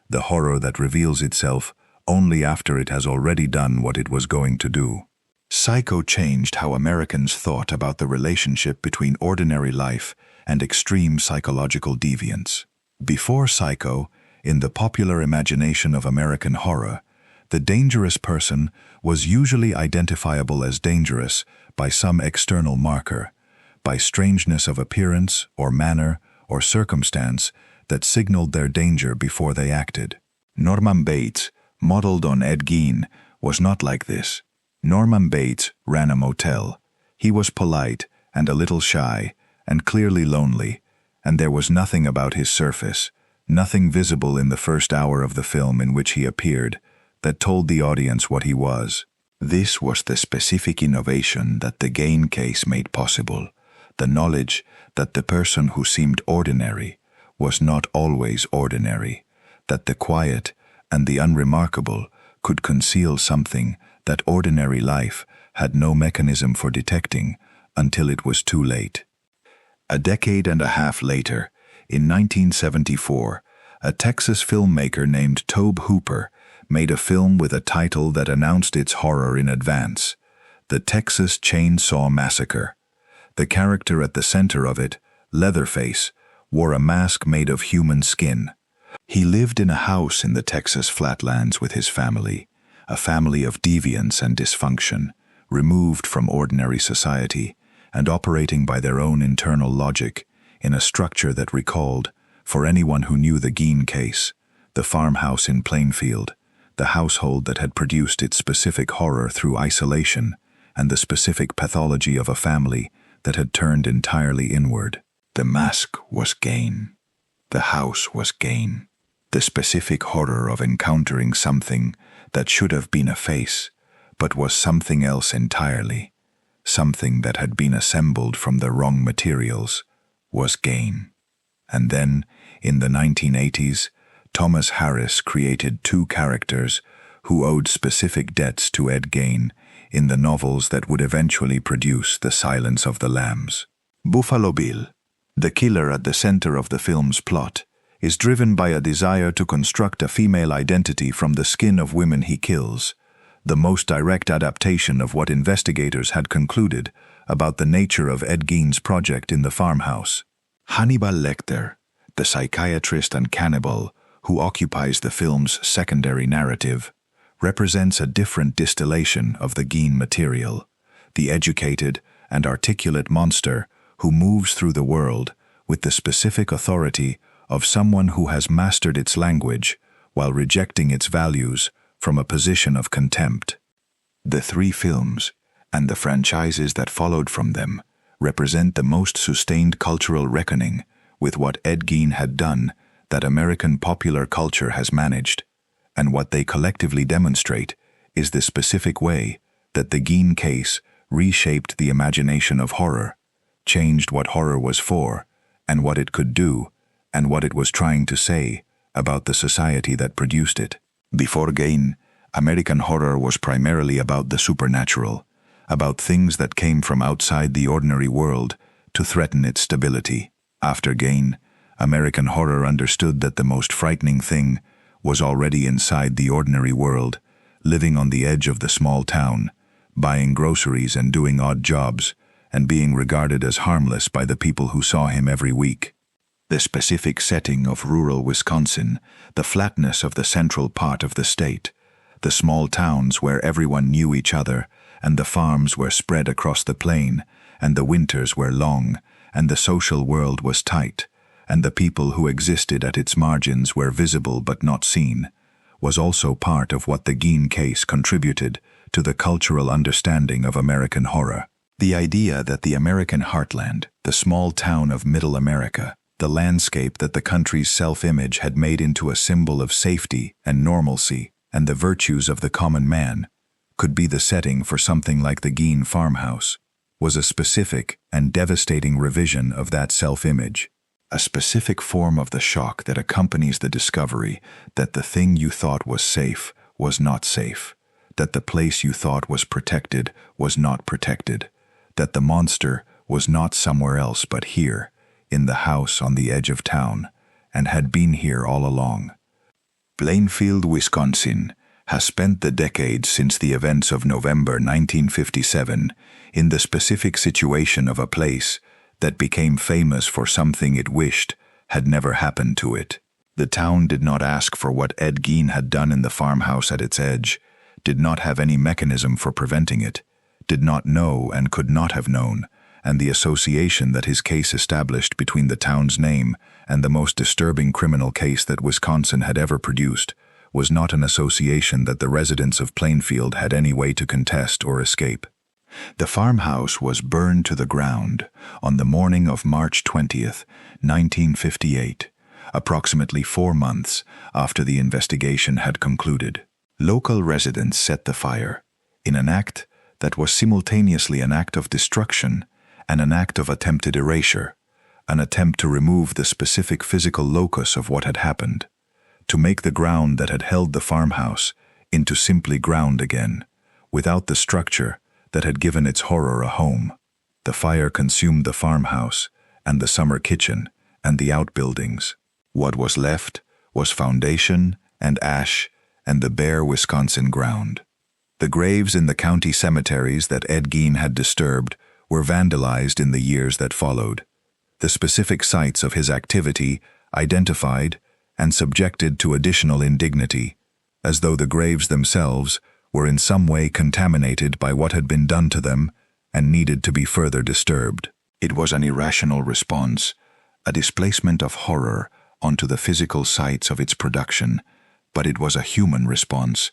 the horror that reveals itself only after it has already done what it was going to do. Psycho changed how Americans thought about the relationship between ordinary life and extreme psychological deviance. Before Psycho, in the popular imagination of American horror, the dangerous person was usually identifiable as dangerous by some external marker, by strangeness of appearance or manner or circumstance that signaled their danger before they acted. Norman Bates, modeled on Ed Gein, was not like this. Norman Bates ran a motel. He was polite and a little shy and clearly lonely, and there was nothing about his surface, nothing visible in the first hour of the film in which he appeared, that told the audience what he was. This was the specific innovation that the Gein case made possible, the knowledge that the person who seemed ordinary was not always ordinary, that the quiet and the unremarkable could conceal something that ordinary life had no mechanism for detecting until it was too late. A decade and a half later, in 1974, a Texas filmmaker named Tobe Hooper made a film with a title that announced its horror in advance, The Texas Chainsaw Massacre. The character at the center of it, Leatherface, wore a mask made of human skin. He lived in a house in the Texas flatlands with his family, a family of deviance and dysfunction, removed from ordinary society and operating by their own internal logic, in a structure that recalled, for anyone who knew the Gein case, the farmhouse in Plainfield, the household that had produced its specific horror through isolation, and the specific pathology of a family that had turned entirely inward. The mask was Gein. The house was Gein. The specific horror of encountering something that should have been a face, but was something else entirely, something that had been assembled from the wrong materials, was Gein. And then, in the 1980s, Thomas Harris created two characters who owed specific debts to Ed Gein in the novels that would eventually produce The Silence of the Lambs. Buffalo Bill, the killer at the center of the film's plot, is driven by a desire to construct a female identity from the skin of women he kills, the most direct adaptation of what investigators had concluded about the nature of Ed Gein's project in the farmhouse. Hannibal Lecter, the psychiatrist and cannibal who occupies the film's secondary narrative, represents a different distillation of the Gein material, the educated and articulate monster who moves through the world with the specific authority of someone who has mastered its language while rejecting its values from a position of contempt. The three films, and the franchises that followed from them, represent the most sustained cultural reckoning with what Ed Gein had done that American popular culture has managed, and what they collectively demonstrate is the specific way that the Gein case reshaped the imagination of horror, changed what horror was for, and what it could do, and what it was trying to say about the society that produced it. Before Gein, American horror was primarily about the supernatural, about things that came from outside the ordinary world to threaten its stability. After Gein, American horror understood that the most frightening thing was already inside the ordinary world, living on the edge of the small town, buying groceries and doing odd jobs, and being regarded as harmless by the people who saw him every week. The specific setting of rural Wisconsin, the flatness of the central part of the state, the small towns where everyone knew each other, and the farms were spread across the plain, and the winters were long, and the social world was tight, and the people who existed at its margins were visible but not seen, was also part of what the Gein case contributed to the cultural understanding of American horror. The idea that the American heartland, the small town of Middle America, the landscape that the country's self-image had made into a symbol of safety and normalcy and the virtues of the common man, could be the setting for something like the Gein farmhouse, was a specific and devastating revision of that self-image, a specific form of the shock that accompanies the discovery that the thing you thought was safe was not safe, that the place you thought was protected was not protected, that the monster was not somewhere else but here, in the house on the edge of town, and had been here all along. Plainfield, Wisconsin, has spent the decades since the events of November 1957 in the specific situation of a place that became famous for something it wished had never happened to it. The town did not ask for what Ed Gein had done in the farmhouse at its edge, did not have any mechanism for preventing it, did not know and could not have known, and the association that his case established between the town's name and the most disturbing criminal case that Wisconsin had ever produced was not an association that the residents of Plainfield had any way to contest or escape. The farmhouse was burned to the ground on the morning of March 20th, 1958, approximately 4 months after the investigation had concluded. Local residents set the fire, in an act that was simultaneously an act of destruction and an act of attempted erasure, an attempt to remove the specific physical locus of what had happened, to make the ground that had held the farmhouse into simply ground again, without the structure that had given its horror a home. The fire consumed the farmhouse and the summer kitchen and the outbuildings. What was left was foundation and ash and the bare Wisconsin ground. The graves in the county cemeteries that Ed Gein had disturbed were vandalized in the years that followed. The specific sites of his activity identified and subjected to additional indignity, as though the graves themselves were in some way contaminated by what had been done to them and needed to be further disturbed. It was an irrational response, a displacement of horror onto the physical sites of its production, but it was a human response,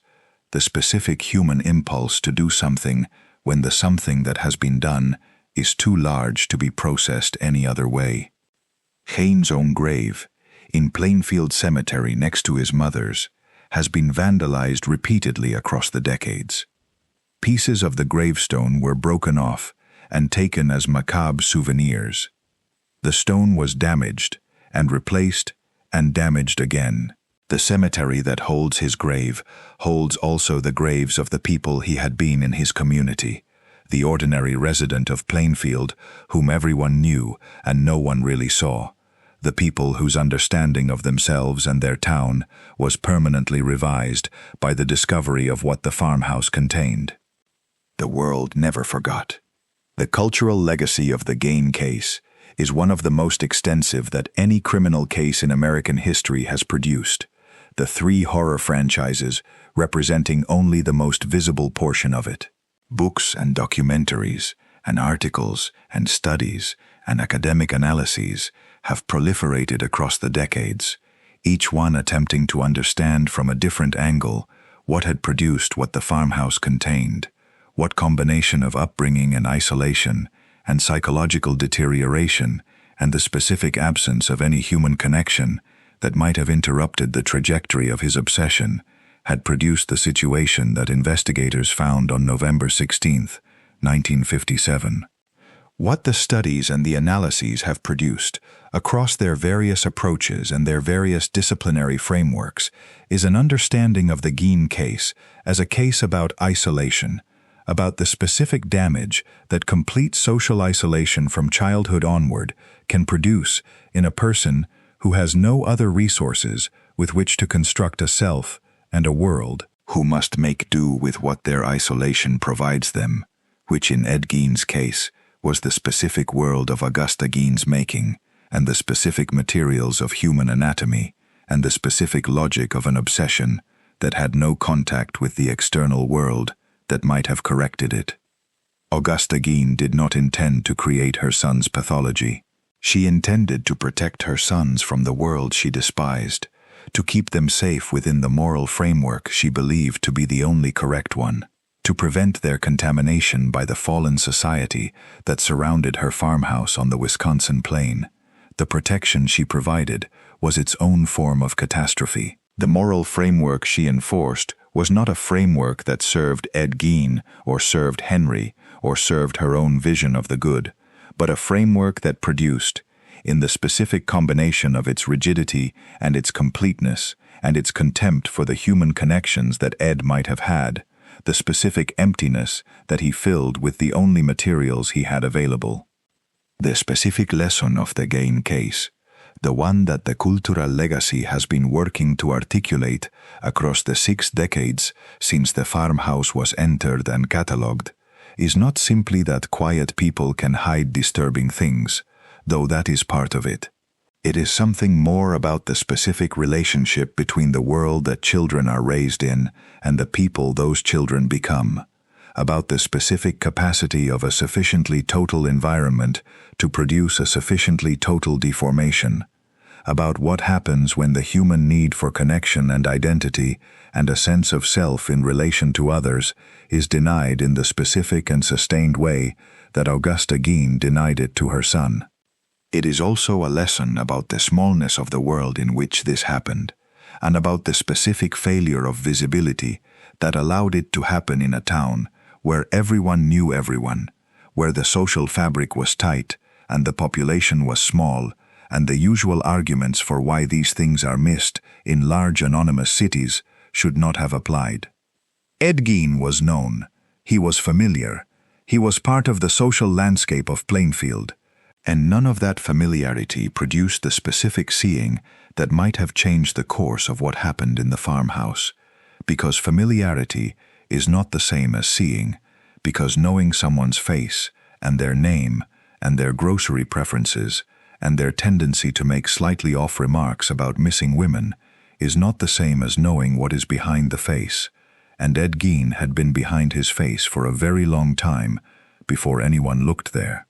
the specific human impulse to do something when the something that has been done is too large to be processed any other way. Gein's own grave, in Plainfield Cemetery next to his mother's, has been vandalized repeatedly across the decades. Pieces of the gravestone were broken off and taken as macabre souvenirs. The stone was damaged and replaced and damaged again. The cemetery that holds his grave holds also the graves of the people he had been in his community, the ordinary resident of Plainfield whom everyone knew and no one really saw, the people whose understanding of themselves and their town was permanently revised by the discovery of what the farmhouse contained. The world never forgot. The cultural legacy of the Gein case is one of the most extensive that any criminal case in American history has produced, the 3 horror franchises representing only the most visible portion of it. Books and documentaries and articles and studies and academic analyses have proliferated across the decades, each one attempting to understand from a different angle what had produced what the farmhouse contained, what combination of upbringing and isolation and psychological deterioration and the specific absence of any human connection that might have interrupted the trajectory of his obsession had produced the situation that investigators found on November 16, 1957. What the studies and the analyses have produced across their various approaches and their various disciplinary frameworks is an understanding of the Gein case as a case about isolation, about the specific damage that complete social isolation from childhood onward can produce in a person who has no other resources with which to construct a self and a world, who must make do with what their isolation provides them, which in Ed Gein's case was the specific world of Augusta Gein's making, and the specific materials of human anatomy, and the specific logic of an obsession that had no contact with the external world that might have corrected it. Augusta Gein did not intend to create her son's pathology. She intended to protect her sons from the world she despised, to keep them safe within the moral framework she believed to be the only correct one, to prevent their contamination by the fallen society that surrounded her farmhouse on the Wisconsin plain. The protection she provided was its own form of catastrophe. The moral framework she enforced was not a framework that served Ed Gein or served Henry or served her own vision of the good, but a framework that produced, in the specific combination of its rigidity and its completeness and its contempt for the human connections that Ed might have had, the specific emptiness that he filled with the only materials he had available. The specific lesson of the Gein case, the one that the cultural legacy has been working to articulate across the 6 decades since the farmhouse was entered and catalogued, is not simply that quiet people can hide disturbing things, though that is part of it. It is something more about the specific relationship between the world that children are raised in and the people those children become, about the specific capacity of a sufficiently total environment to produce a sufficiently total deformation, about what happens when the human need for connection and identity and a sense of self in relation to others is denied in the specific and sustained way that Augusta Gein denied it to her son. It is also a lesson about the smallness of the world in which this happened, and about the specific failure of visibility that allowed it to happen in a town where everyone knew everyone, where the social fabric was tight and the population was small, and the usual arguments for why these things are missed in large anonymous cities should not have applied. Ed Gein was known, he was familiar, he was part of the social landscape of Plainfield, and none of that familiarity produced the specific seeing that might have changed the course of what happened in the farmhouse, because familiarity is not the same as seeing, because knowing someone's face and their name and their grocery preferences and their tendency to make slightly off remarks about missing women is not the same as knowing what is behind the face, and Ed Gein had been behind his face for a very long time before anyone looked there.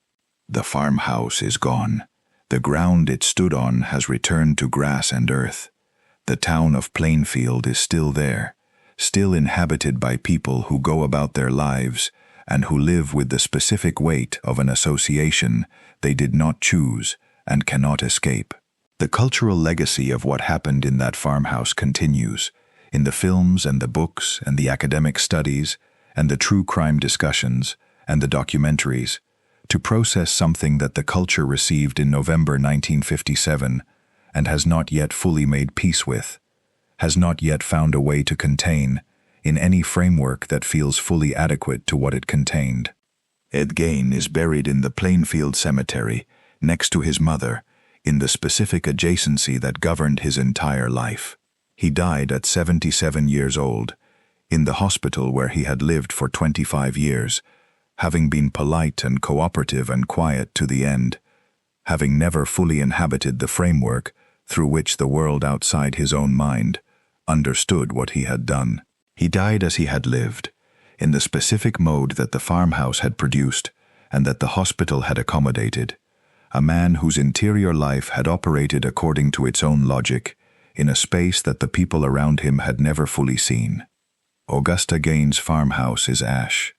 The farmhouse is gone, The ground it stood on has returned to grass and earth. The town of Plainfield is still there, still inhabited by people who go about their lives and who live with the specific weight of an association they did not choose and cannot escape. The cultural legacy of what happened in that farmhouse continues, in the films and the books and the academic studies and the true crime discussions and the documentaries, to process something that the culture received in November 1957 and has not yet fully made peace with, has not yet found a way to contain, in any framework that feels fully adequate to what it contained. Ed Gein is buried in the Plainfield Cemetery, next to his mother, in the specific adjacency that governed his entire life. He died at 77 years old, in the hospital where he had lived for 25 years, having been polite and cooperative and quiet to the end, having never fully inhabited the framework through which the world outside his own mind understood what he had done. He died as he had lived, in the specific mode that the farmhouse had produced and that the hospital had accommodated, a man whose interior life had operated according to its own logic, in a space that the people around him had never fully seen. Augusta Gein's farmhouse is ash.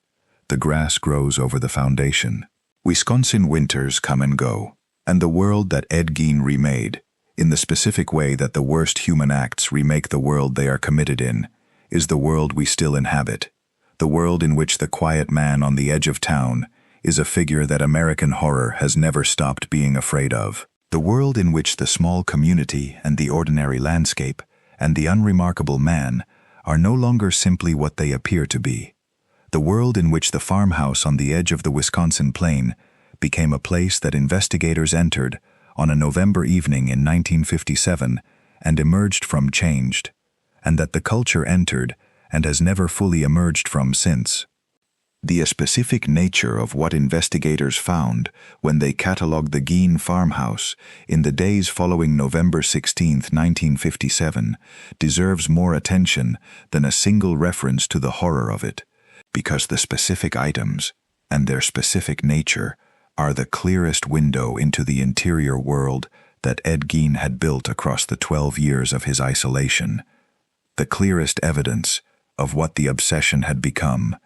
The grass grows over the foundation. Wisconsin winters come and go, and the world that Ed Gein remade, in the specific way that the worst human acts remake the world they are committed in, is the world we still inhabit, the world in which the quiet man on the edge of town is a figure that American horror has never stopped being afraid of, the world in which the small community and the ordinary landscape and the unremarkable man are no longer simply what they appear to be, the world in which the farmhouse on the edge of the Wisconsin plain became a place that investigators entered on a November evening in 1957 and emerged from changed, and that the culture entered and has never fully emerged from since. The specific nature of what investigators found when they catalogued the Gein farmhouse in the days following November 16, 1957, deserves more attention than a single reference to the horror of it, because the specific items and their specific nature are the clearest window into the interior world that Ed Gein had built across the 12 years of his isolation, the clearest evidence of what the obsession had become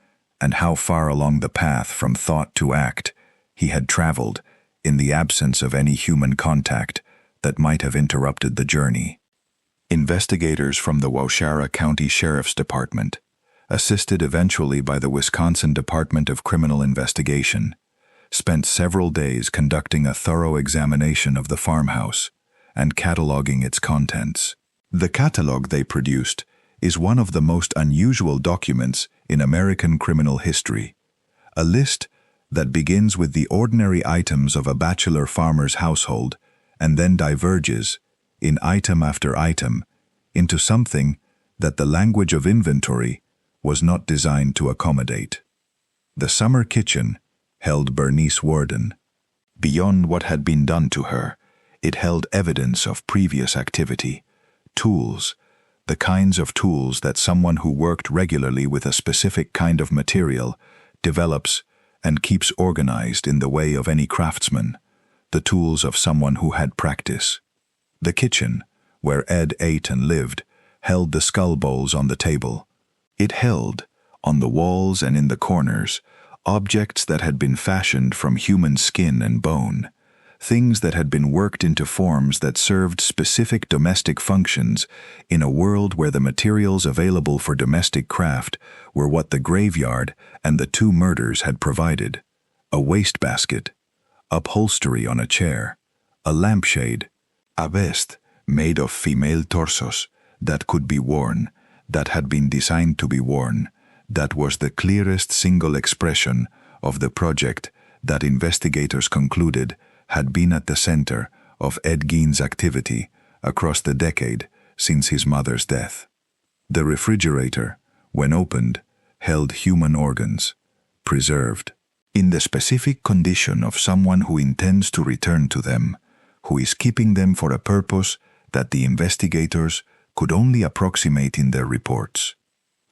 and how far along the path from thought to act he had traveled in the absence of any human contact that might have interrupted the journey. Investigators from the Waushara County Sheriff's Department, assisted eventually by the Wisconsin Department of Criminal Investigation, spent several days conducting a thorough examination of the farmhouse and cataloging its contents. The catalog they produced is one of the most unusual documents in American criminal history, a list that begins with the ordinary items of a bachelor farmer's household and then diverges, in item after item, into something that the language of inventory was not designed to accommodate. The summer kitchen held Bernice Worden. Beyond what had been done to her, it held evidence of previous activity, tools, the kinds of tools that someone who worked regularly with a specific kind of material develops and keeps organized in the way of any craftsman, the tools of someone who had practice. The kitchen, where Ed ate and lived, held the skull bowls on the table. It held, on the walls and in the corners, objects that had been fashioned from human skin and bone, things that had been worked into forms that served specific domestic functions in a world where the materials available for domestic craft were what the graveyard and the two murders had provided: a wastebasket, upholstery on a chair, a lampshade, a vest made of female torsos that could be worn, that had been designed to be worn, that was the clearest single expression of the project that investigators concluded had been at the center of Ed Gein's activity across the decade since his mother's death. The refrigerator, when opened, held human organs, preserved, in the specific condition of someone who intends to return to them, who is keeping them for a purpose that the investigators could only approximate in their reports.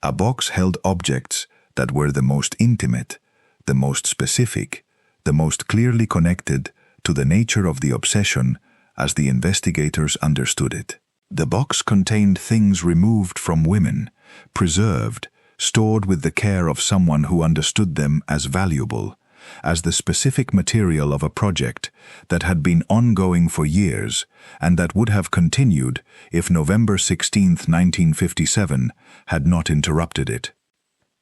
A box held objects that were the most intimate, the most specific, the most clearly connected to the nature of the obsession as the investigators understood it. The box contained things removed from women, preserved, stored with the care of someone who understood them as valuable, as the specific material of a project that had been ongoing for years and that would have continued if November 16, 1957, had not interrupted it.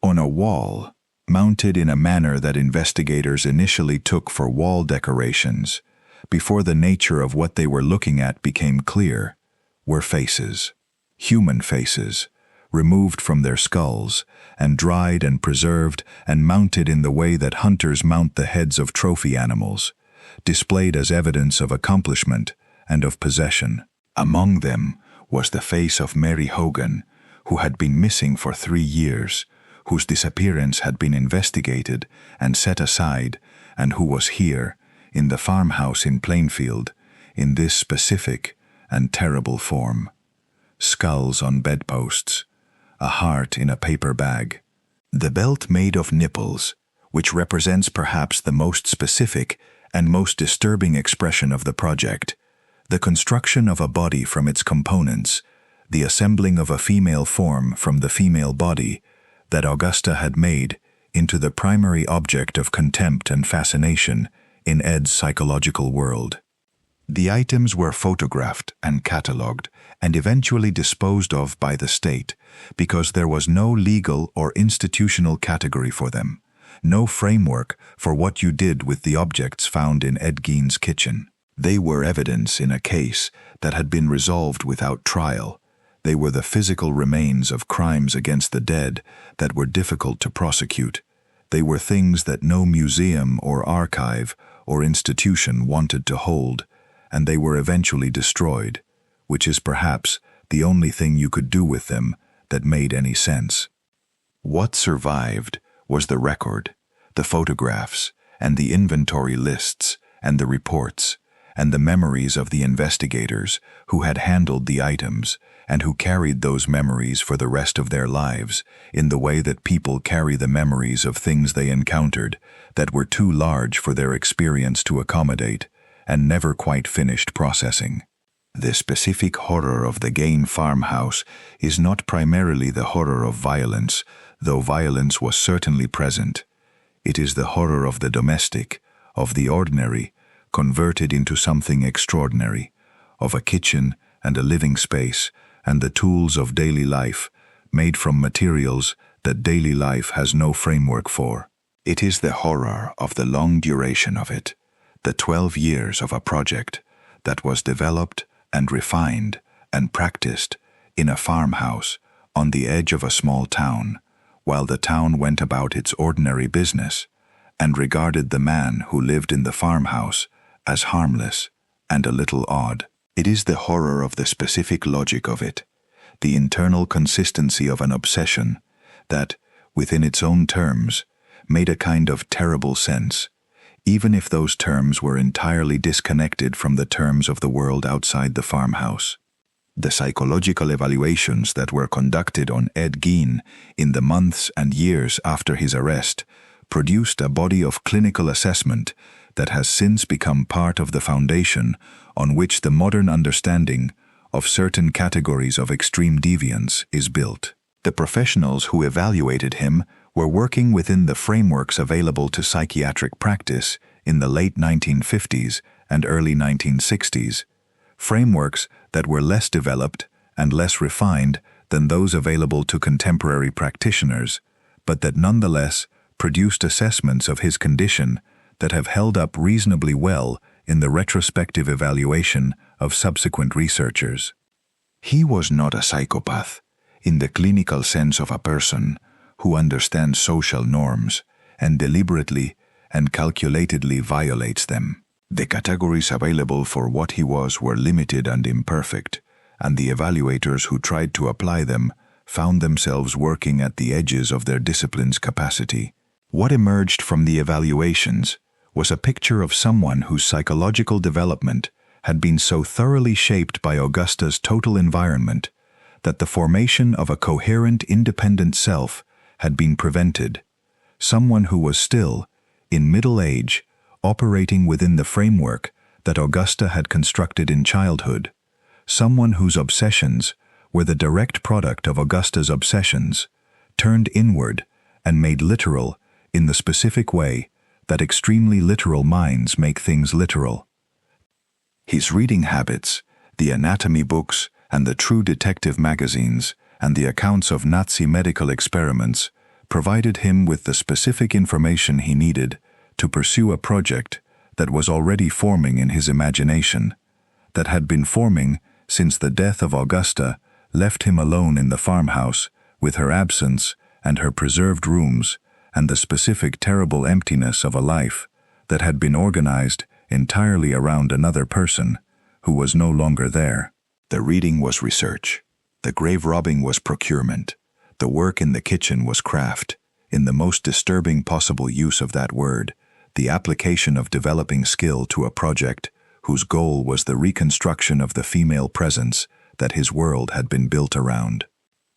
On a wall, mounted in a manner that investigators initially took for wall decorations, before the nature of what they were looking at became clear, were faces. Human faces, removed from their skulls, and dried and preserved and mounted in the way that hunters mount the heads of trophy animals, displayed as evidence of accomplishment and of possession. Among them was the face of Mary Hogan, who had been missing for 3 years, whose disappearance had been investigated and set aside, and who was here, in the farmhouse in Plainfield, in this specific and terrible form. Skulls on bedposts, a heart in a paper bag, the belt made of nipples, which represents perhaps the most specific and most disturbing expression of the project, the construction of a body from its components, the assembling of a female form from the female body that Augusta had made into the primary object of contempt and fascination in Ed's psychological world. The items were photographed and catalogued and eventually disposed of by the state because there was no legal or institutional category for them, no framework for what you did with the objects found in Ed Gein's kitchen. They were evidence in a case that had been resolved without trial. They were the physical remains of crimes against the dead that were difficult to prosecute. They were things that no museum or archive or institution wanted to hold, and they were eventually destroyed, which is perhaps the only thing you could do with them that made any sense. What survived was the record, the photographs, and the inventory lists, and the reports, and the memories of the investigators who had handled the items and who carried those memories for the rest of their lives in the way that people carry the memories of things they encountered that were too large for their experience to accommodate and never quite finished processing. The specific horror of the Gein farmhouse is not primarily the horror of violence, though violence was certainly present. It is the horror of the domestic, of the ordinary, converted into something extraordinary, of a kitchen and a living space and the tools of daily life, made from materials that daily life has no framework for. It is the horror of the long duration of it, the 12 years of a project that was developed and refined and practiced in a farmhouse on the edge of a small town, while the town went about its ordinary business and regarded the man who lived in the farmhouse as harmless and a little odd. It is the horror of the specific logic of it, the internal consistency of an obsession that, within its own terms, made a kind of terrible sense, even if those terms were entirely disconnected from the terms of the world outside the farmhouse. The psychological evaluations that were conducted on Ed Gein in the months and years after his arrest produced a body of clinical assessment that has since become part of the foundation on which the modern understanding of certain categories of extreme deviance is built. The professionals who evaluated him were working within the frameworks available to psychiatric practice in the late 1950s and early 1960s, frameworks that were less developed and less refined than those available to contemporary practitioners, but that nonetheless produced assessments of his condition that have held up reasonably well in the retrospective evaluation of subsequent researchers. He was not a psychopath in the clinical sense of a person who understands social norms and deliberately and calculatedly violates them. The categories available for what he was were limited and imperfect, and the evaluators who tried to apply them found themselves working at the edges of their discipline's capacity. What emerged from the evaluations was a picture of someone whose psychological development had been so thoroughly shaped by Augusta's total environment that the formation of a coherent, independent self had been prevented, someone who was still, in middle age, operating within the framework that Augusta had constructed in childhood, someone whose obsessions were the direct product of Augusta's obsessions, turned inward and made literal in the specific way that extremely literal minds make things literal. His reading habits, the anatomy books and the true detective magazines, and the accounts of Nazi medical experiments provided him with the specific information he needed to pursue a project that was already forming in his imagination, that had been forming since the death of Augusta left him alone in the farmhouse with her absence and her preserved rooms and the specific terrible emptiness of a life that had been organized entirely around another person who was no longer there. The reading was research. The grave robbing was procurement. The work in the kitchen was craft. In the most disturbing possible use of that word, the application of developing skill to a project whose goal was the reconstruction of the female presence that his world had been built around.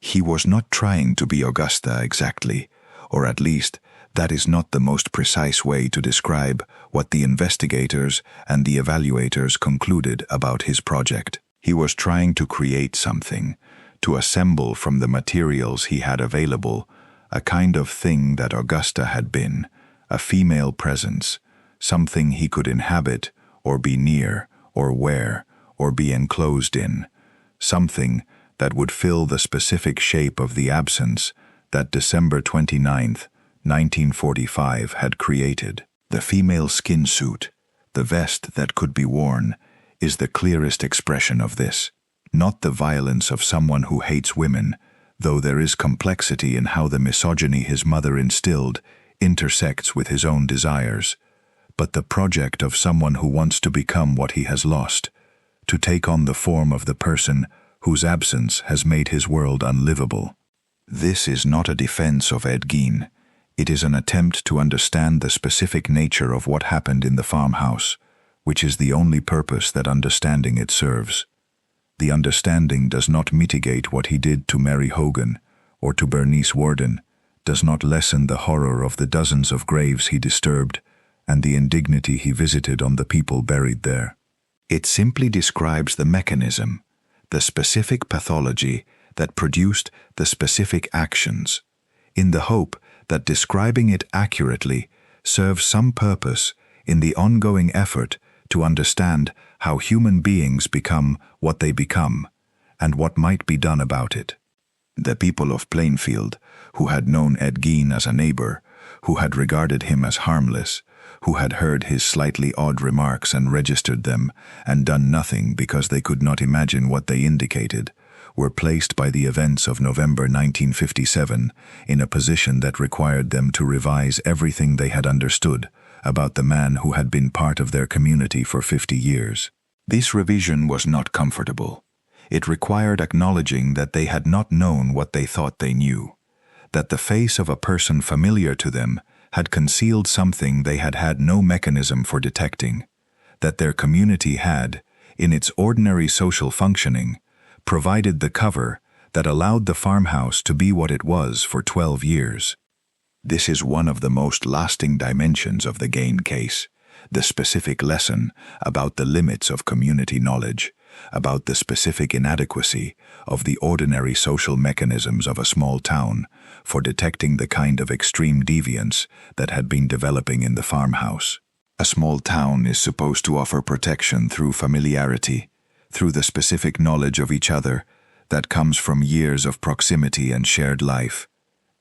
He was not trying to be Augusta exactly, or at least that is not the most precise way to describe what the investigators and the evaluators concluded about his project. He was trying to create something, to assemble from the materials he had available a kind of thing that Augusta had been, a female presence, something he could inhabit or be near or wear or be enclosed in, something that would fill the specific shape of the absence that December 29th, 1945 had created. The female skin suit, the vest that could be worn, is the clearest expression of this. Not the violence of someone who hates women, though there is complexity in how the misogyny his mother instilled intersects with his own desires, but the project of someone who wants to become what he has lost, to take on the form of the person whose absence has made his world unlivable. This is not a defense of Ed Gein. It is an attempt to understand the specific nature of what happened in the farmhouse, which is the only purpose that understanding it serves. The understanding does not mitigate what he did to Mary Hogan or to Bernice Worden, does not lessen the horror of the dozens of graves he disturbed and the indignity he visited on the people buried there. It simply describes the mechanism, the specific pathology that produced the specific actions, in the hope that describing it accurately serves some purpose in the ongoing effort to understand how human beings become what they become and what might be done about it. The people of Plainfield, who had known Ed Gein as a neighbor, who had regarded him as harmless, who had heard his slightly odd remarks and registered them and done nothing because they could not imagine what they indicated, were placed by the events of November 1957 in a position that required them to revise everything they had understood about the man who had been part of their community for 50 years. This revision was not comfortable. It required acknowledging that they had not known what they thought they knew, that the face of a person familiar to them had concealed something they had had no mechanism for detecting, that their community had, in its ordinary social functioning, provided the cover that allowed the farmhouse to be what it was for 12 years. This is one of the most lasting dimensions of the Gein case, the specific lesson about the limits of community knowledge, about the specific inadequacy of the ordinary social mechanisms of a small town for detecting the kind of extreme deviance that had been developing in the farmhouse. A small town is supposed to offer protection through familiarity, through the specific knowledge of each other that comes from years of proximity and shared life.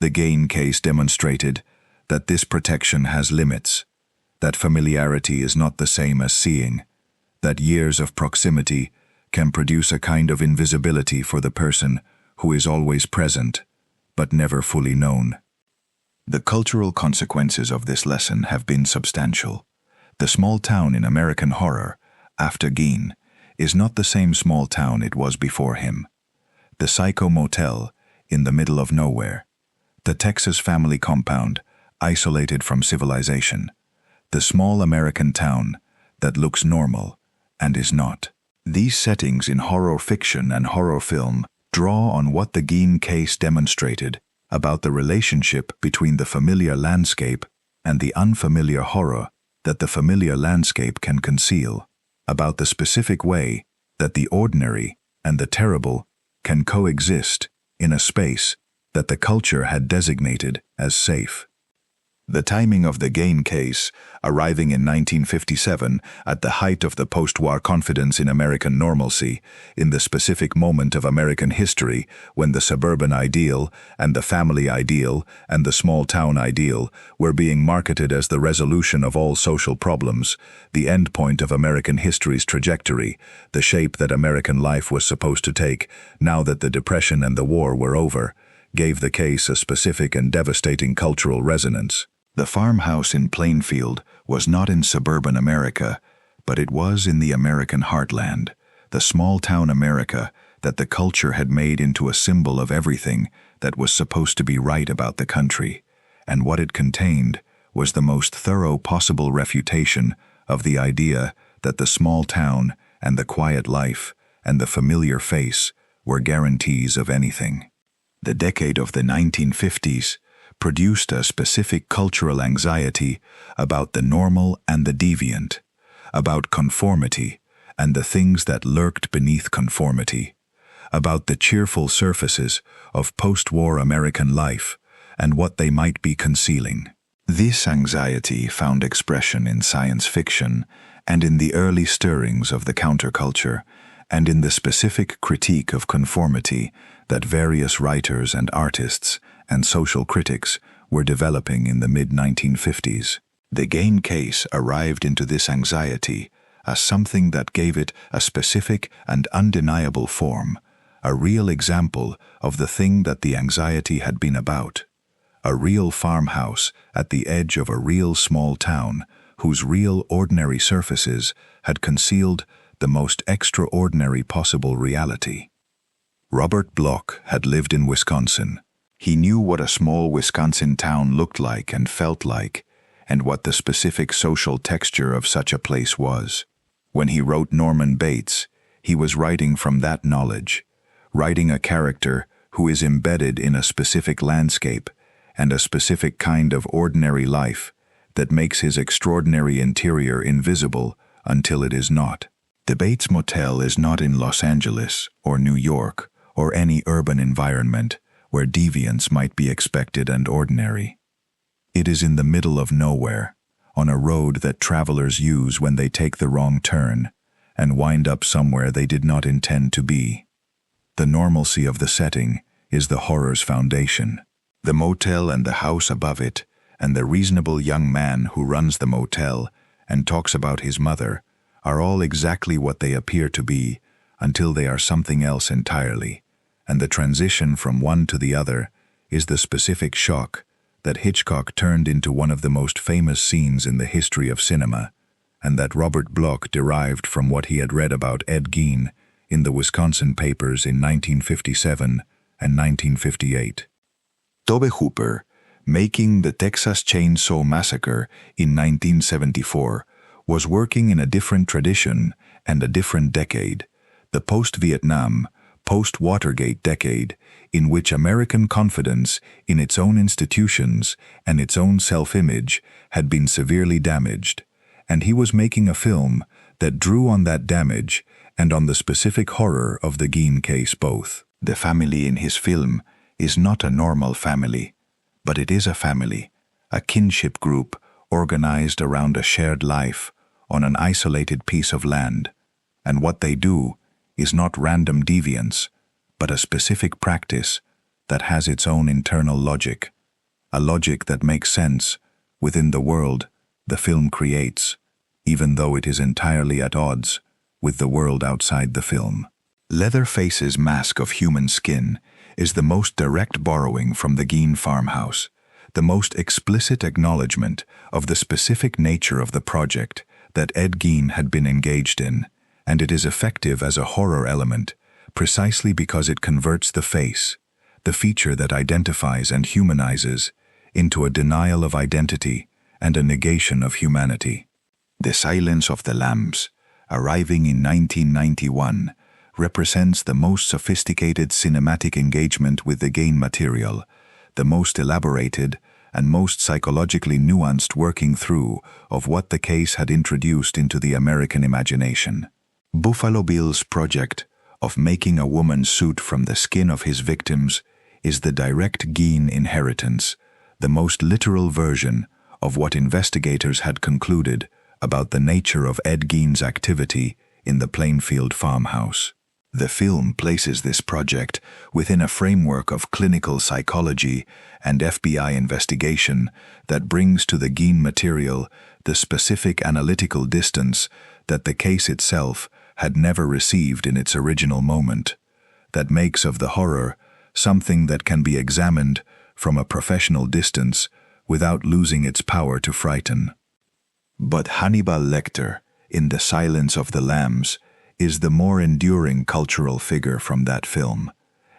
The Gein case demonstrated that this protection has limits, that familiarity is not the same as seeing, that years of proximity can produce a kind of invisibility for the person who is always present, but never fully known. The cultural consequences of this lesson have been substantial. The small town in American horror, after Gein, is not the same small town it was before him. The Psycho Motel, in the middle of nowhere. The Texas family compound, isolated from civilization. The small American town that looks normal and is not. These settings in horror fiction and horror film draw on what the Gein case demonstrated about the relationship between the familiar landscape and the unfamiliar horror that the familiar landscape can conceal. about the specific way that the ordinary and the terrible can coexist in a space that the culture had designated as safe. The timing of the Gein case, arriving in 1957 at the height of the post-war confidence in American normalcy, in the specific moment of American history when the suburban ideal and the family ideal and the small-town ideal were being marketed as the resolution of all social problems, the end point of American history's trajectory, the shape that American life was supposed to take now that the Depression and the war were over, gave the case a specific and devastating cultural resonance. The farmhouse in Plainfield was not in suburban America, but it was in the American heartland, the small-town America that the culture had made into a symbol of everything that was supposed to be right about the country, and what it contained was the most thorough possible refutation of the idea that the small town and the quiet life and the familiar face were guarantees of anything. The decade of the 1950s produced a specific cultural anxiety about the normal and the deviant, about conformity and the things that lurked beneath conformity, about the cheerful surfaces of post-war American life and what they might be concealing. This anxiety found expression in science fiction and in the early stirrings of the counterculture and in the specific critique of conformity that various writers and artists and social critics were developing in the mid-1950s. The Gein case arrived into this anxiety as something that gave it a specific and undeniable form, a real example of the thing that the anxiety had been about. A real farmhouse at the edge of a real small town whose real ordinary surfaces had concealed the most extraordinary possible reality. Robert Bloch had lived in Wisconsin. He knew what a small Wisconsin town looked like and felt like, and what the specific social texture of such a place was. When he wrote Norman Bates, he was writing from that knowledge, writing a character who is embedded in a specific landscape and a specific kind of ordinary life that makes his extraordinary interior invisible until it is not. The Bates Motel is not in Los Angeles or New York or any urban environment where deviance might be expected and ordinary. It is in the middle of nowhere, on a road that travelers use when they take the wrong turn and wind up somewhere they did not intend to be. The normalcy of the setting is the horror's foundation. The motel and the house above it, and the reasonable young man who runs the motel and talks about his mother, are all exactly what they appear to be until they are something else entirely, and the transition from one to the other is the specific shock that Hitchcock turned into one of the most famous scenes in the history of cinema, and that Robert Bloch derived from what he had read about Ed Gein in the Wisconsin papers in 1957 and 1958. Tobe Hooper, making the Texas Chainsaw Massacre in 1974, was working in a different tradition and a different decade, the post-Vietnam, post-Watergate decade, in which American confidence in its own institutions and its own self-image had been severely damaged, and he was making a film that drew on that damage and on the specific horror of the Gein case both. The family in his film is not a normal family, but it is a family, a kinship group organized around a shared life on an isolated piece of land, and what they do is not random deviance, but a specific practice that has its own internal logic, a logic that makes sense within the world the film creates, even though it is entirely at odds with the world outside the film. Leatherface's mask of human skin is the most direct borrowing from the Gein farmhouse, the most explicit acknowledgement of the specific nature of the project that Ed Gein had been engaged in, and it is effective as a horror element precisely because it converts the face, the feature that identifies and humanizes, into a denial of identity and a negation of humanity. The Silence of the Lambs, arriving in 1991, represents the most sophisticated cinematic engagement with the Gein material, the most elaborated and most psychologically nuanced working through of what the case had introduced into the American imagination. Buffalo Bill's project of making a woman's suit from the skin of his victims is the direct Gein inheritance, the most literal version of what investigators had concluded about the nature of Ed Gein's activity in the Plainfield farmhouse. The film places this project within a framework of clinical psychology and FBI investigation that brings to the Gein material the specific analytical distance that the case itself had never received in its original moment, that makes of the horror something that can be examined from a professional distance without losing its power to frighten. But Hannibal Lecter, in The Silence of the Lambs, is the more enduring cultural figure from that film,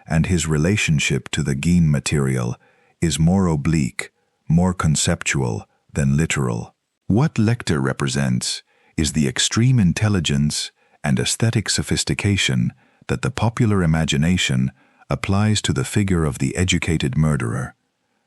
and his relationship to the Gein material is more oblique, more conceptual than literal. What Lecter represents is the extreme intelligence and aesthetic sophistication that the popular imagination applies to the figure of the educated murderer,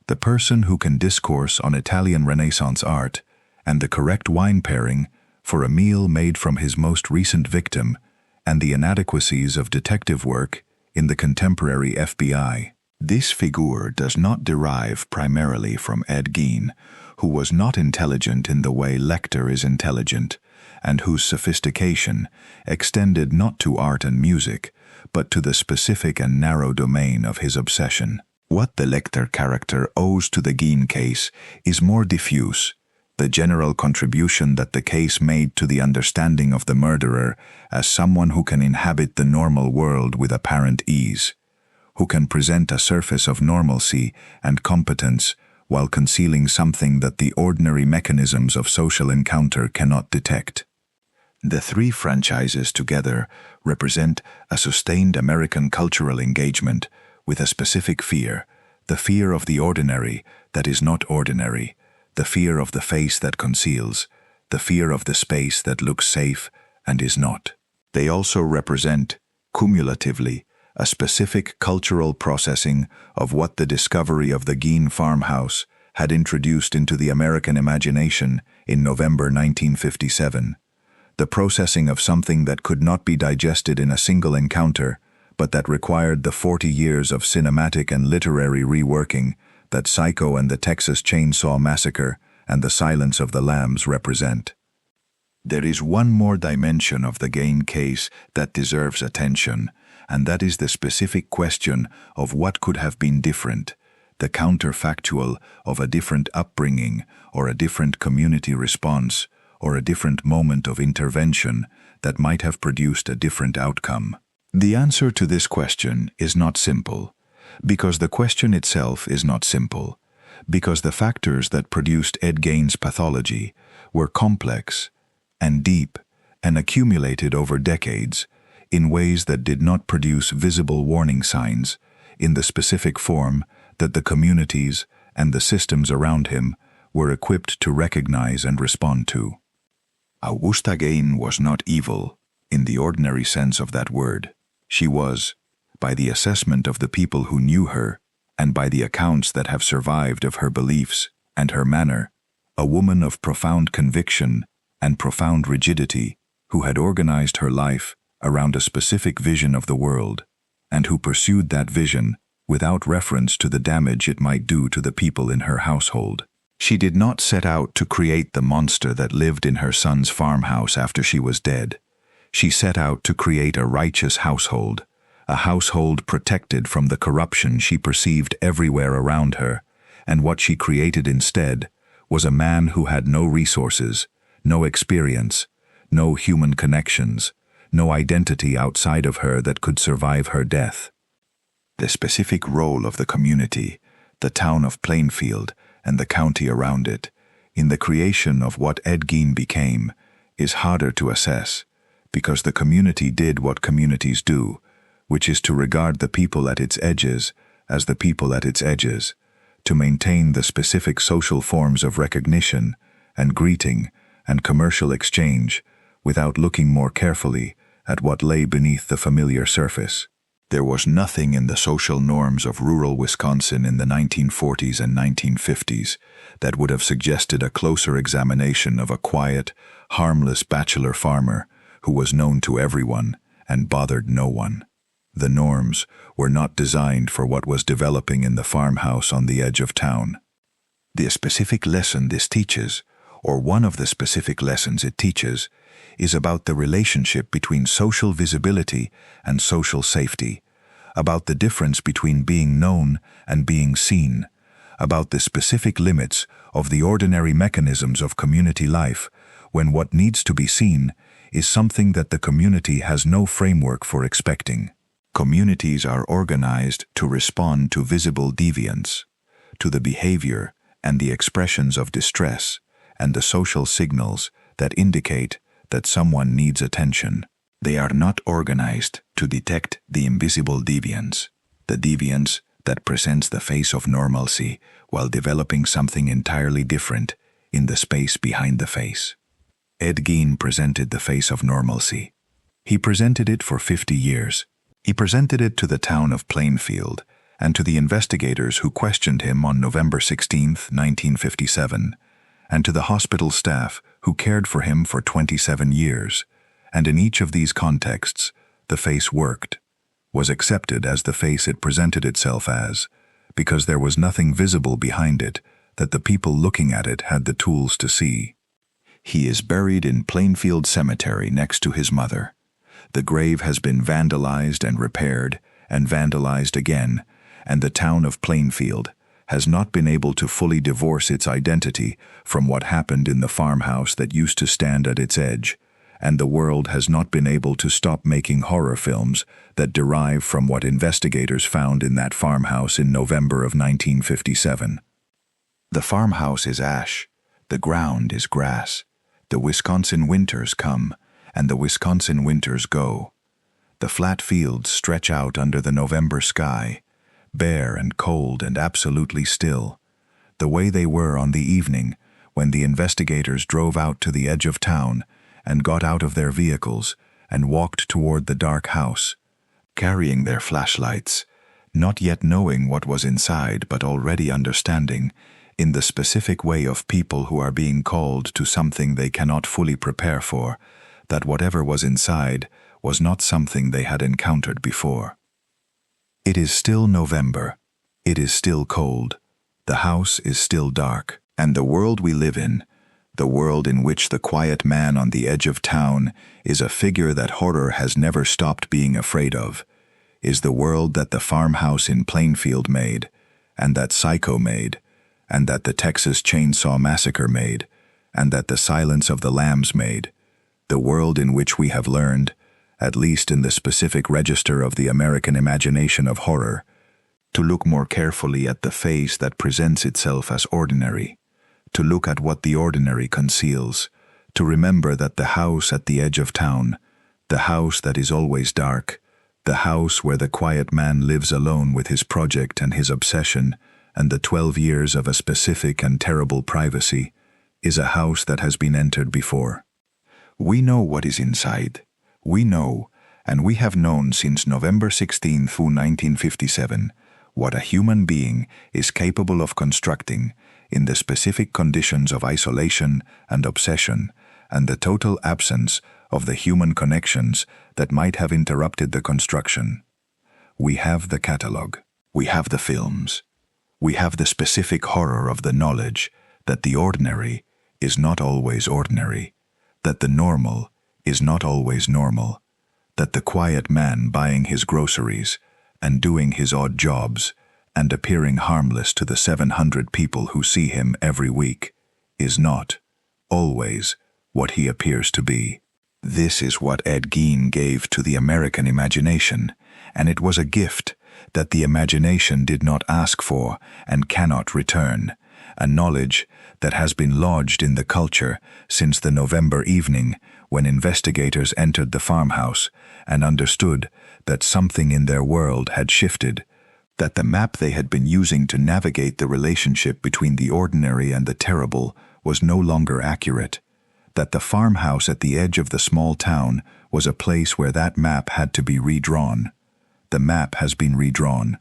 the person who can discourse on Italian Renaissance art and the correct wine pairing for a meal made from his most recent victim, and the inadequacies of detective work in the contemporary FBI. This figure does not derive primarily from Ed Gein, who was not intelligent in the way Lecter is intelligent, and whose sophistication extended not to art and music, but to the specific and narrow domain of his obsession. What the Lecter character owes to the Gein case is more diffuse, the general contribution that the case made to the understanding of the murderer as someone who can inhabit the normal world with apparent ease, who can present a surface of normalcy and competence while concealing something that the ordinary mechanisms of social encounter cannot detect. The three franchises together represent a sustained American cultural engagement with a specific fear, the fear of the ordinary that is not ordinary, the fear of the face that conceals, the fear of the space that looks safe and is not. They also represent, cumulatively, a specific cultural processing of what the discovery of the Gein farmhouse had introduced into the American imagination in November 1957, the processing of something that could not be digested in a single encounter, but that required the 40 years of cinematic and literary reworking that Psycho and the Texas Chainsaw Massacre and The Silence of the Lambs represent. There is one more dimension of the Gein case that deserves attention, and that is the specific question of what could have been different, the counterfactual of a different upbringing or a different community response or a different moment of intervention that might have produced a different outcome. The answer to this question is not simple, because the question itself is not simple, because the factors that produced Ed Gein's pathology were complex and deep and accumulated over decades in ways that did not produce visible warning signs in the specific form that the communities and the systems around him were equipped to recognize and respond to. Augusta Gein was not evil in the ordinary sense of that word. She was, by the assessment of the people who knew her, and by the accounts that have survived of her beliefs and her manner, a woman of profound conviction and profound rigidity who had organized her life around a specific vision of the world, and who pursued that vision without reference to the damage it might do to the people in her household. She did not set out to create the monster that lived in her son's farmhouse after she was dead. She set out to create a righteous household, a household protected from the corruption she perceived everywhere around her, and what she created instead was a man who had no resources, no experience, no human connections, no identity outside of her that could survive her death. The specific role of the community, the town of Plainfield and the county around it, in the creation of what Ed Gein became, is harder to assess, because the community did what communities do, which is to regard the people at its edges as the people at its edges, to maintain the specific social forms of recognition and greeting and commercial exchange without looking more carefully at what lay beneath the familiar surface. There was nothing in the social norms of rural Wisconsin in the 1940s and 1950s that would have suggested a closer examination of a quiet, harmless bachelor farmer who was known to everyone and bothered no one. The norms were not designed for what was developing in the farmhouse on the edge of town. The specific lesson this teaches, or one of the specific lessons it teaches, is about the relationship between social visibility and social safety, about the difference between being known and being seen, about the specific limits of the ordinary mechanisms of community life when what needs to be seen is something that the community has no framework for expecting. Communities are organized to respond to visible deviance, to the behavior and the expressions of distress and the social signals that indicate that someone needs attention. They are not organized to detect the invisible deviance, the deviance that presents the face of normalcy while developing something entirely different in the space behind the face. Ed Gein presented the face of normalcy. He presented it for 50 years. He presented it to the town of Plainfield and to the investigators who questioned him on November 16, 1957, and to the hospital staff who cared for him for 27 years. And in each of these contexts, the face worked, was accepted as the face it presented itself as, because there was nothing visible behind it that the people looking at it had the tools to see. He is buried in Plainfield Cemetery next to his mother. The grave has been vandalized and repaired, and vandalized again, and the town of Plainfield has not been able to fully divorce its identity from what happened in the farmhouse that used to stand at its edge, and the world has not been able to stop making horror films that derive from what investigators found in that farmhouse in November of 1957. The farmhouse is ash, the ground is grass. The Wisconsin winters come, and the Wisconsin winters go. The flat fields stretch out under the November sky, bare and cold and absolutely still, the way they were on the evening when the investigators drove out to the edge of town and got out of their vehicles and walked toward the dark house, carrying their flashlights, not yet knowing what was inside but already understanding, in the specific way of people who are being called to something they cannot fully prepare for, that whatever was inside was not something they had encountered before. It is still November. It is still cold. The house is still dark. And the world we live in, the world in which the quiet man on the edge of town is a figure that horror has never stopped being afraid of, is the world that the farmhouse in Plainfield made, and that Psycho made, and that the Texas Chainsaw Massacre made, and that the Silence of the Lambs made, the world in which we have learned, at least in the specific register of the American imagination of horror, to look more carefully at the face that presents itself as ordinary, to look at what the ordinary conceals, to remember that the house at the edge of town, the house that is always dark, the house where the quiet man lives alone with his project and his obsession and the 12 years of a specific and terrible privacy, is a house that has been entered before. We know what is inside. We know, and we have known since November 16, 1957, what a human being is capable of constructing in the specific conditions of isolation and obsession and the total absence of the human connections that might have interrupted the construction. We have the catalog. We have the films. We have the specific horror of the knowledge that the ordinary is not always ordinary, that the normal is not always normal, that the quiet man buying his groceries and doing his odd jobs and appearing harmless to the 700 people who see him every week is not always what he appears to be. This is what Ed Gein gave to the American imagination, and it was a gift that the imagination did not ask for and cannot return, a knowledge that has been lodged in the culture since the November evening when investigators entered the farmhouse and understood that something in their world had shifted, that the map they had been using to navigate the relationship between the ordinary and the terrible was no longer accurate, that the farmhouse at the edge of the small town was a place where that map had to be redrawn, The map has been redrawn.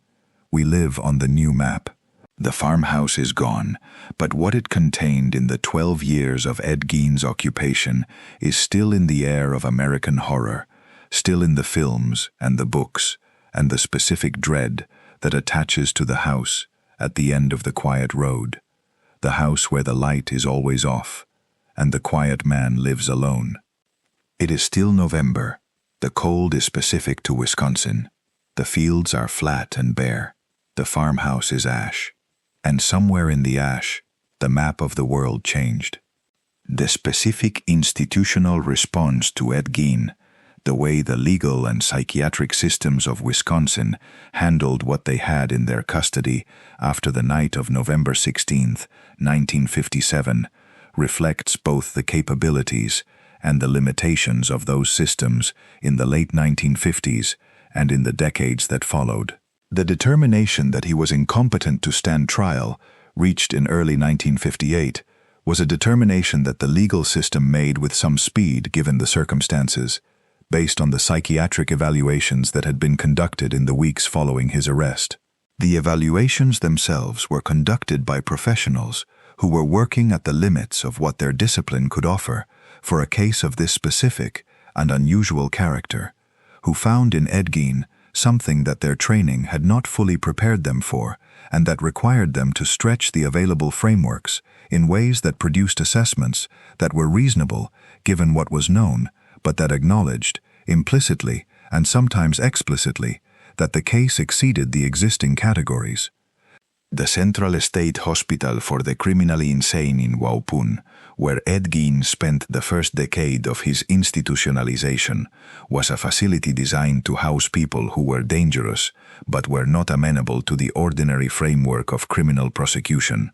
We live on the new map. The farmhouse is gone, but what it contained in the 12 years of Ed Gein's occupation is still in the air of American horror, still in the films and the books, and the specific dread that attaches to the house at the end of the quiet road, the house where the light is always off, and the quiet man lives alone. It is still November. The cold is specific to Wisconsin. The fields are flat and bare. The farmhouse is ash. And somewhere in the ash, the map of the world changed. The specific institutional response to Ed Gein, the way the legal and psychiatric systems of Wisconsin handled what they had in their custody after the night of November 16, 1957, reflects both the capabilities and the limitations of those systems in the late 1950s and in the decades that followed. The determination that he was incompetent to stand trial, reached in early 1958, was a determination that the legal system made with some speed given the circumstances, based on the psychiatric evaluations that had been conducted in the weeks following his arrest. The evaluations themselves were conducted by professionals who were working at the limits of what their discipline could offer for a case of this specific and unusual character, who found in Ed Gein something that their training had not fully prepared them for, and that required them to stretch the available frameworks in ways that produced assessments that were reasonable given what was known, but that acknowledged, implicitly and sometimes explicitly, that the case exceeded the existing categories. The Central State Hospital for the Criminally Insane in Waupun, where Ed Gein spent the first decade of his institutionalization, was a facility designed to house people who were dangerous but were not amenable to the ordinary framework of criminal prosecution,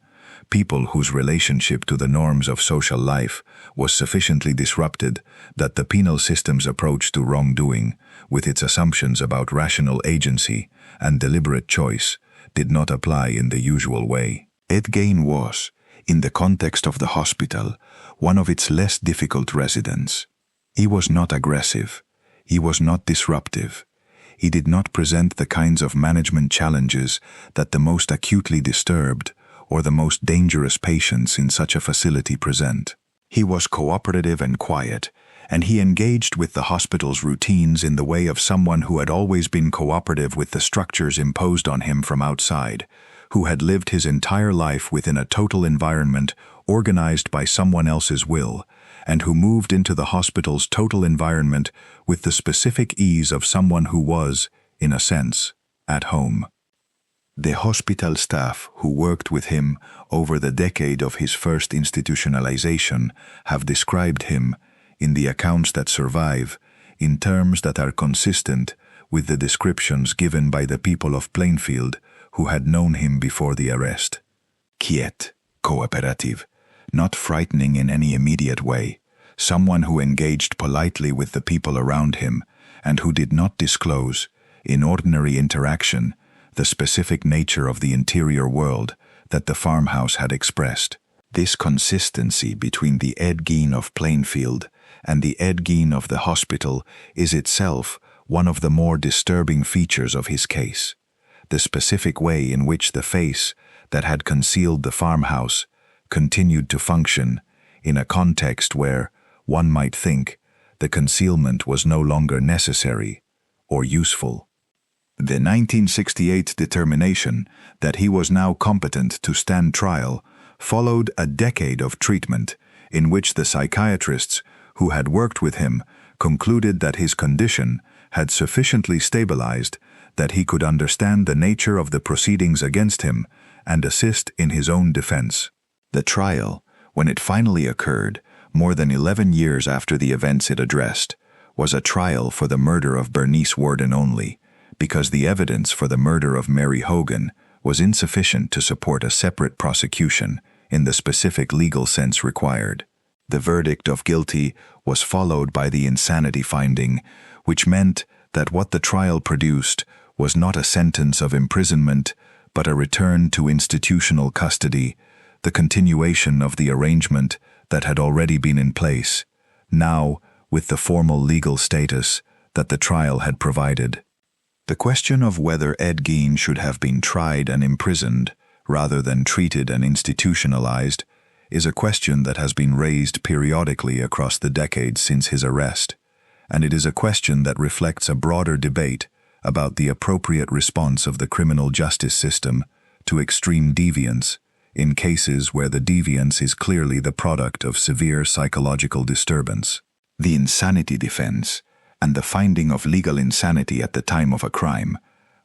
people whose relationship to the norms of social life was sufficiently disrupted that the penal system's approach to wrongdoing, with its assumptions about rational agency and deliberate choice, did not apply in the usual way. Ed Gein was, in the context of the hospital, one of its less difficult residents. He was not aggressive. He was not disruptive. He did not present the kinds of management challenges that the most acutely disturbed or the most dangerous patients in such a facility present. He was cooperative and quiet, and he engaged with the hospital's routines in the way of someone who had always been cooperative with the structures imposed on him from outside, who had lived his entire life within a total environment organized by someone else's will, and who moved into the hospital's total environment with the specific ease of someone who was, in a sense, at home. The hospital staff who worked with him over the decade of his first institutionalization have described him, in the accounts that survive, in terms that are consistent with the descriptions given by the people of Plainfield who had known him before the arrest. Quiet, cooperative, not frightening in any immediate way, someone who engaged politely with the people around him and who did not disclose, in ordinary interaction, the specific nature of the interior world that the farmhouse had expressed. This consistency between the Ed Gein of Plainfield and the Ed Gein of the hospital is itself one of the more disturbing features of his case. The specific way in which the face that had concealed the farmhouse continued to function in a context where, one might think, the concealment was no longer necessary or useful. The 1968 determination that he was now competent to stand trial followed a decade of treatment in which the psychiatrists who had worked with him concluded that his condition had sufficiently stabilized that he could understand the nature of the proceedings against him and assist in his own defense. The trial, when it finally occurred, more than 11 years after the events it addressed, was a trial for the murder of Bernice Worden only, because the evidence for the murder of Mary Hogan was insufficient to support a separate prosecution in the specific legal sense required. The verdict of guilty was followed by the insanity finding, which meant that what the trial produced was not a sentence of imprisonment, but a return to institutional custody, the continuation of the arrangement that had already been in place, now with the formal legal status that the trial had provided. The question of whether Ed Gein should have been tried and imprisoned, rather than treated and institutionalized, is a question that has been raised periodically across the decades since his arrest, and it is a question that reflects a broader debate about the appropriate response of the criminal justice system to extreme deviance in cases where the deviance is clearly the product of severe psychological disturbance. The insanity defense, and the finding of legal insanity at the time of a crime,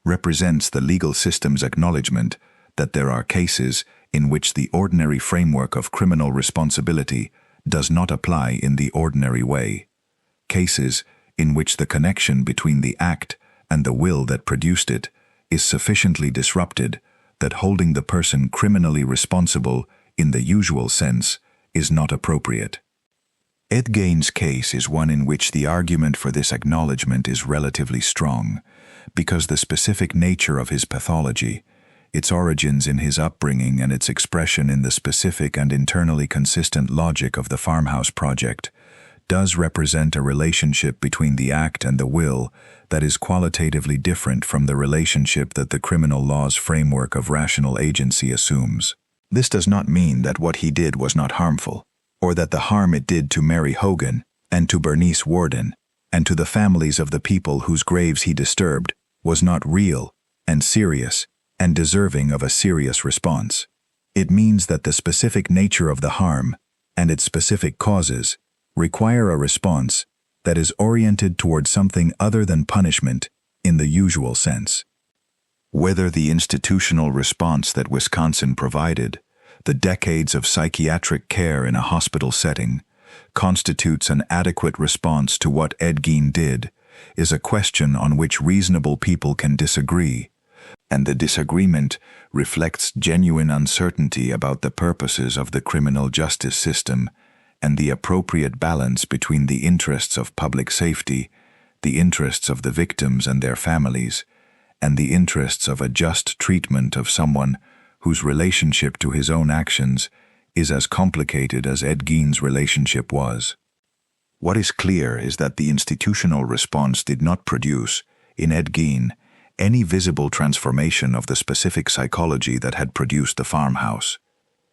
represents the legal system's acknowledgement that there are cases in which the ordinary framework of criminal responsibility does not apply in the ordinary way. Cases in which the connection between the act and the will that produced it is sufficiently disrupted that holding the person criminally responsible in the usual sense is not appropriate. Ed Gein's case is one in which the argument for this acknowledgement is relatively strong, because the specific nature of his pathology, its origins in his upbringing and its expression in the specific and internally consistent logic of the Farmhouse Project, does represent a relationship between the act and the will that is qualitatively different from the relationship that the criminal law's framework of rational agency assumes. This does not mean that what he did was not harmful, or that the harm it did to Mary Hogan and to Bernice Worden and to the families of the people whose graves he disturbed was not real and serious and deserving of a serious response. It means that the specific nature of the harm and its specific causes require a response that is oriented toward something other than punishment in the usual sense. Whether the institutional response that Wisconsin provided, the decades of psychiatric care in a hospital setting, constitutes an adequate response to what Ed Gein did, is a question on which reasonable people can disagree, and the disagreement reflects genuine uncertainty about the purposes of the criminal justice system and the appropriate balance between the interests of public safety, the interests of the victims and their families, and the interests of a just treatment of someone whose relationship to his own actions is as complicated as Ed Gein's relationship was. What is clear is that the institutional response did not produce, in Ed Gein, any visible transformation of the specific psychology that had produced the farmhouse.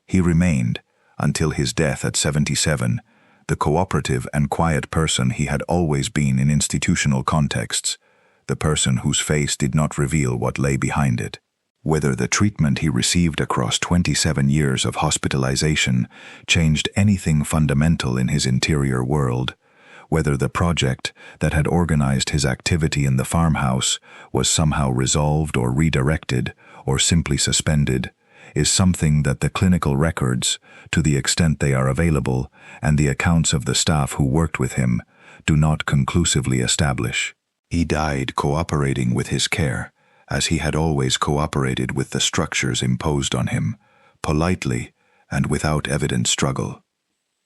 He remained, until his death at 77, the cooperative and quiet person he had always been in institutional contexts, the person whose face did not reveal what lay behind it. Whether the treatment he received across 27 years of hospitalization changed anything fundamental in his interior world, whether the project that had organized his activity in the farmhouse was somehow resolved or redirected or simply suspended, is something that the clinical records, to the extent they are available, and the accounts of the staff who worked with him, do not conclusively establish. He died cooperating with his care, as he had always cooperated with the structures imposed on him, politely and without evident struggle.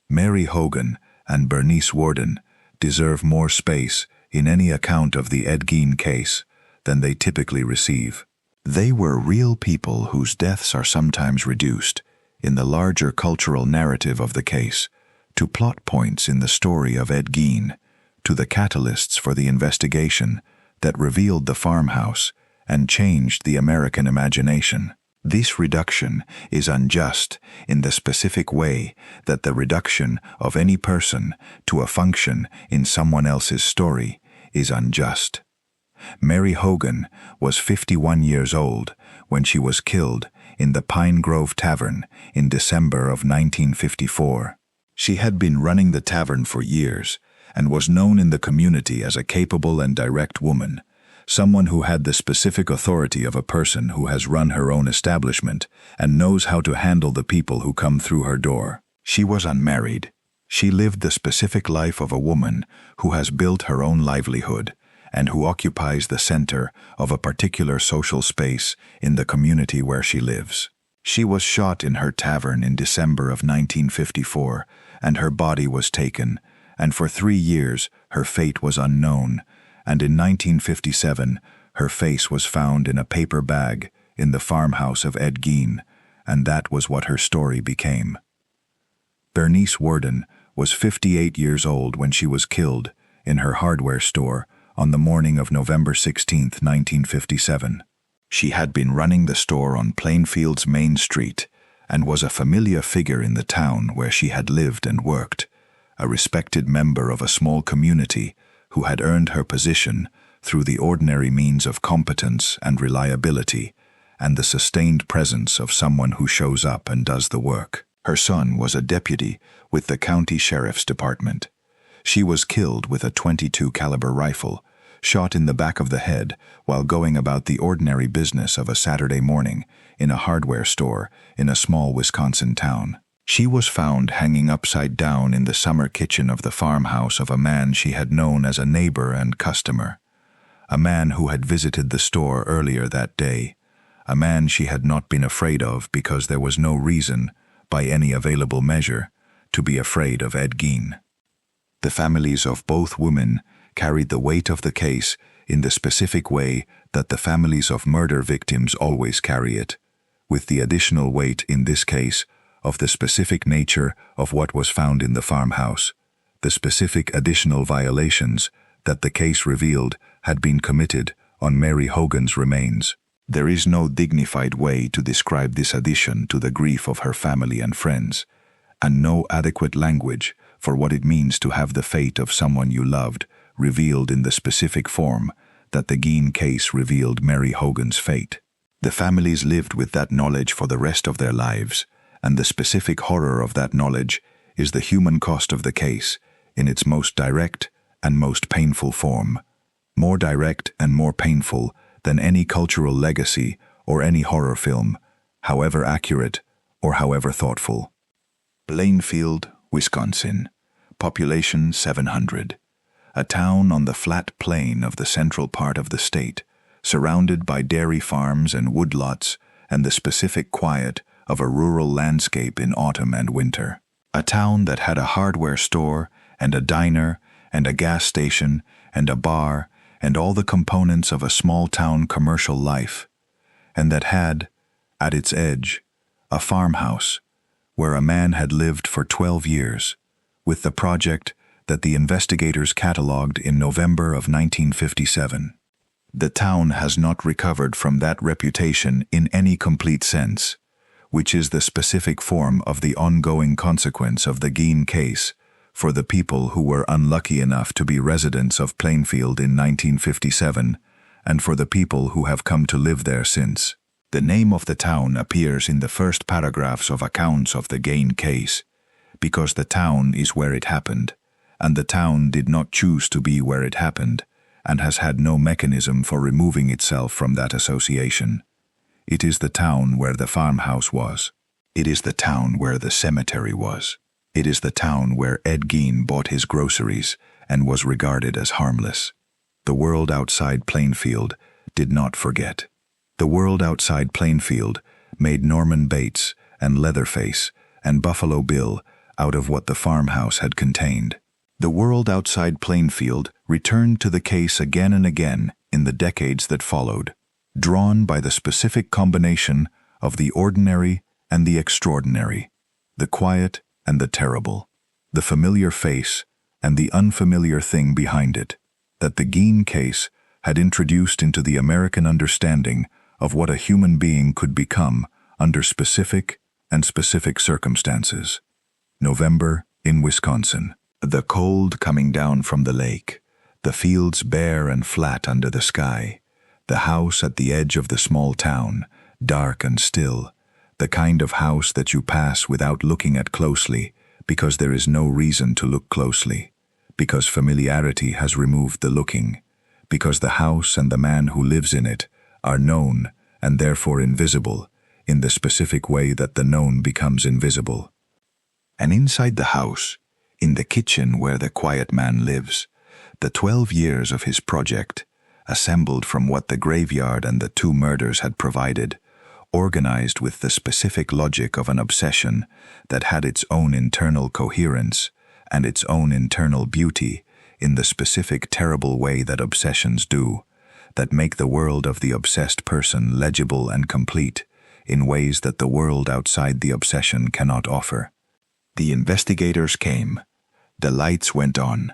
Mary Hogan and Bernice Worden deserve more space in any account of the Ed Gein case than they typically receive. They were real people whose deaths are sometimes reduced, in the larger cultural narrative of the case, to plot points in the story of Ed Gein, to the catalysts for the investigation that revealed the farmhouse and changed the American imagination. This reduction is unjust in the specific way that the reduction of any person to a function in someone else's story is unjust. Mary Hogan was 51 years old when she was killed in the Pine Grove Tavern in December of 1954. She had been running the tavern for years and was known in the community as a capable and direct woman, someone who had the specific authority of a person who has run her own establishment and knows how to handle the people who come through her door. She was unmarried. She lived the specific life of a woman who has built her own livelihood and who occupies the center of a particular social space in the community where she lives. She was shot in her tavern in December of 1954, and her body was taken, and for 3 years her fate was unknown, and in 1957 her face was found in a paper bag in the farmhouse of Ed Gein, and that was what her story became. Bernice Worden was 58 years old when she was killed in her hardware store on the morning of November 16, 1957. She had been running the store on Plainfield's main street and was a familiar figure in the town where she had lived and worked, a respected member of a small community who had earned her position through the ordinary means of competence and reliability and the sustained presence of someone who shows up and does the work. Her son was a deputy with the county sheriff's department. She was killed with a .22 caliber rifle, shot in the back of the head while going about the ordinary business of a Saturday morning in a hardware store in a small Wisconsin town. She was found hanging upside down in the summer kitchen of the farmhouse of a man she had known as a neighbor and customer, a man who had visited the store earlier that day, a man she had not been afraid of because there was no reason, by any available measure, to be afraid of Ed Gein. The families of both women carried the weight of the case in the specific way that the families of murder victims always carry it, with the additional weight in this case of the specific nature of what was found in the farmhouse, the specific additional violations that the case revealed had been committed on Mary Hogan's remains. There is no dignified way to describe this addition to the grief of her family and friends, and no adequate language for what it means to have the fate of someone you loved revealed in the specific form that the Gein case revealed Mary Hogan's fate. The families lived with that knowledge for the rest of their lives, and the specific horror of that knowledge is the human cost of the case in its most direct and most painful form, more direct and more painful than any cultural legacy or any horror film, however accurate or however thoughtful. Plainfield, Wisconsin, population 700, a town on the flat plain of the central part of the state, surrounded by dairy farms and woodlots and the specific quiet of a rural landscape in autumn and winter. A town that had a hardware store and a diner and a gas station and a bar and all the components of a small-town commercial life, and that had, at its edge, a farmhouse where a man had lived for 12 years, with the project that the investigators catalogued in November of 1957. The town has not recovered from that reputation in any complete sense, which is the specific form of the ongoing consequence of the Gein case for the people who were unlucky enough to be residents of Plainfield in 1957, and for the people who have come to live there since. The name of the town appears in the first paragraphs of accounts of the Gein case, because the town is where it happened, and the town did not choose to be where it happened, and has had no mechanism for removing itself from that association. It is the town where the farmhouse was. It is the town where the cemetery was. It is the town where Ed Gein bought his groceries and was regarded as harmless. The world outside Plainfield did not forget. The world outside Plainfield made Norman Bates and Leatherface and Buffalo Bill out of what the farmhouse had contained. The world outside Plainfield returned to the case again and again in the decades that followed, drawn by the specific combination of the ordinary and the extraordinary, the quiet and the terrible, the familiar face and the unfamiliar thing behind it, that the Gein case had introduced into the American understanding of what a human being could become under specific and specific circumstances. November in Wisconsin. The cold coming down from the lake, the fields bare and flat under the sky, the house at the edge of the small town, dark and still, the kind of house that you pass without looking at closely because there is no reason to look closely, because familiarity has removed the looking, because the house and the man who lives in it are known and therefore invisible in the specific way that the known becomes invisible. And inside the house, in the kitchen where the quiet man lives, the 12 years of his project, assembled from what the graveyard and the two murders had provided, organized with the specific logic of an obsession that had its own internal coherence and its own internal beauty in the specific terrible way that obsessions do, that make the world of the obsessed person legible and complete in ways that the world outside the obsession cannot offer. The investigators came. The lights went on.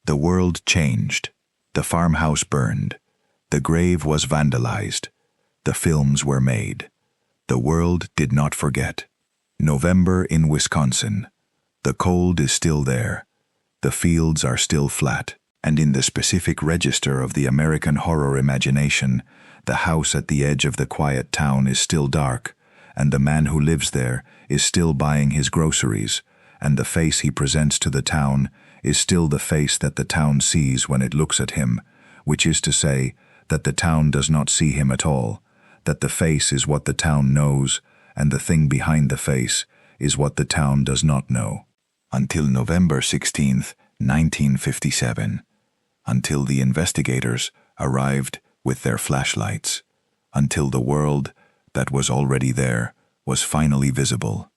The world changed. The farmhouse burned. The grave was vandalized. The films were made. The world did not forget. November in Wisconsin. The cold is still there. The fields are still flat. And in the specific register of the American horror imagination, the house at the edge of the quiet town is still dark, and the man who lives there is still buying his groceries, and the face he presents to the town is still the face that the town sees when it looks at him, which is to say that the town does not see him at all, that the face is what the town knows, and the thing behind the face is what the town does not know. Until November 16th, 1957. Until the investigators arrived with their flashlights. Until the world that was already there was finally visible.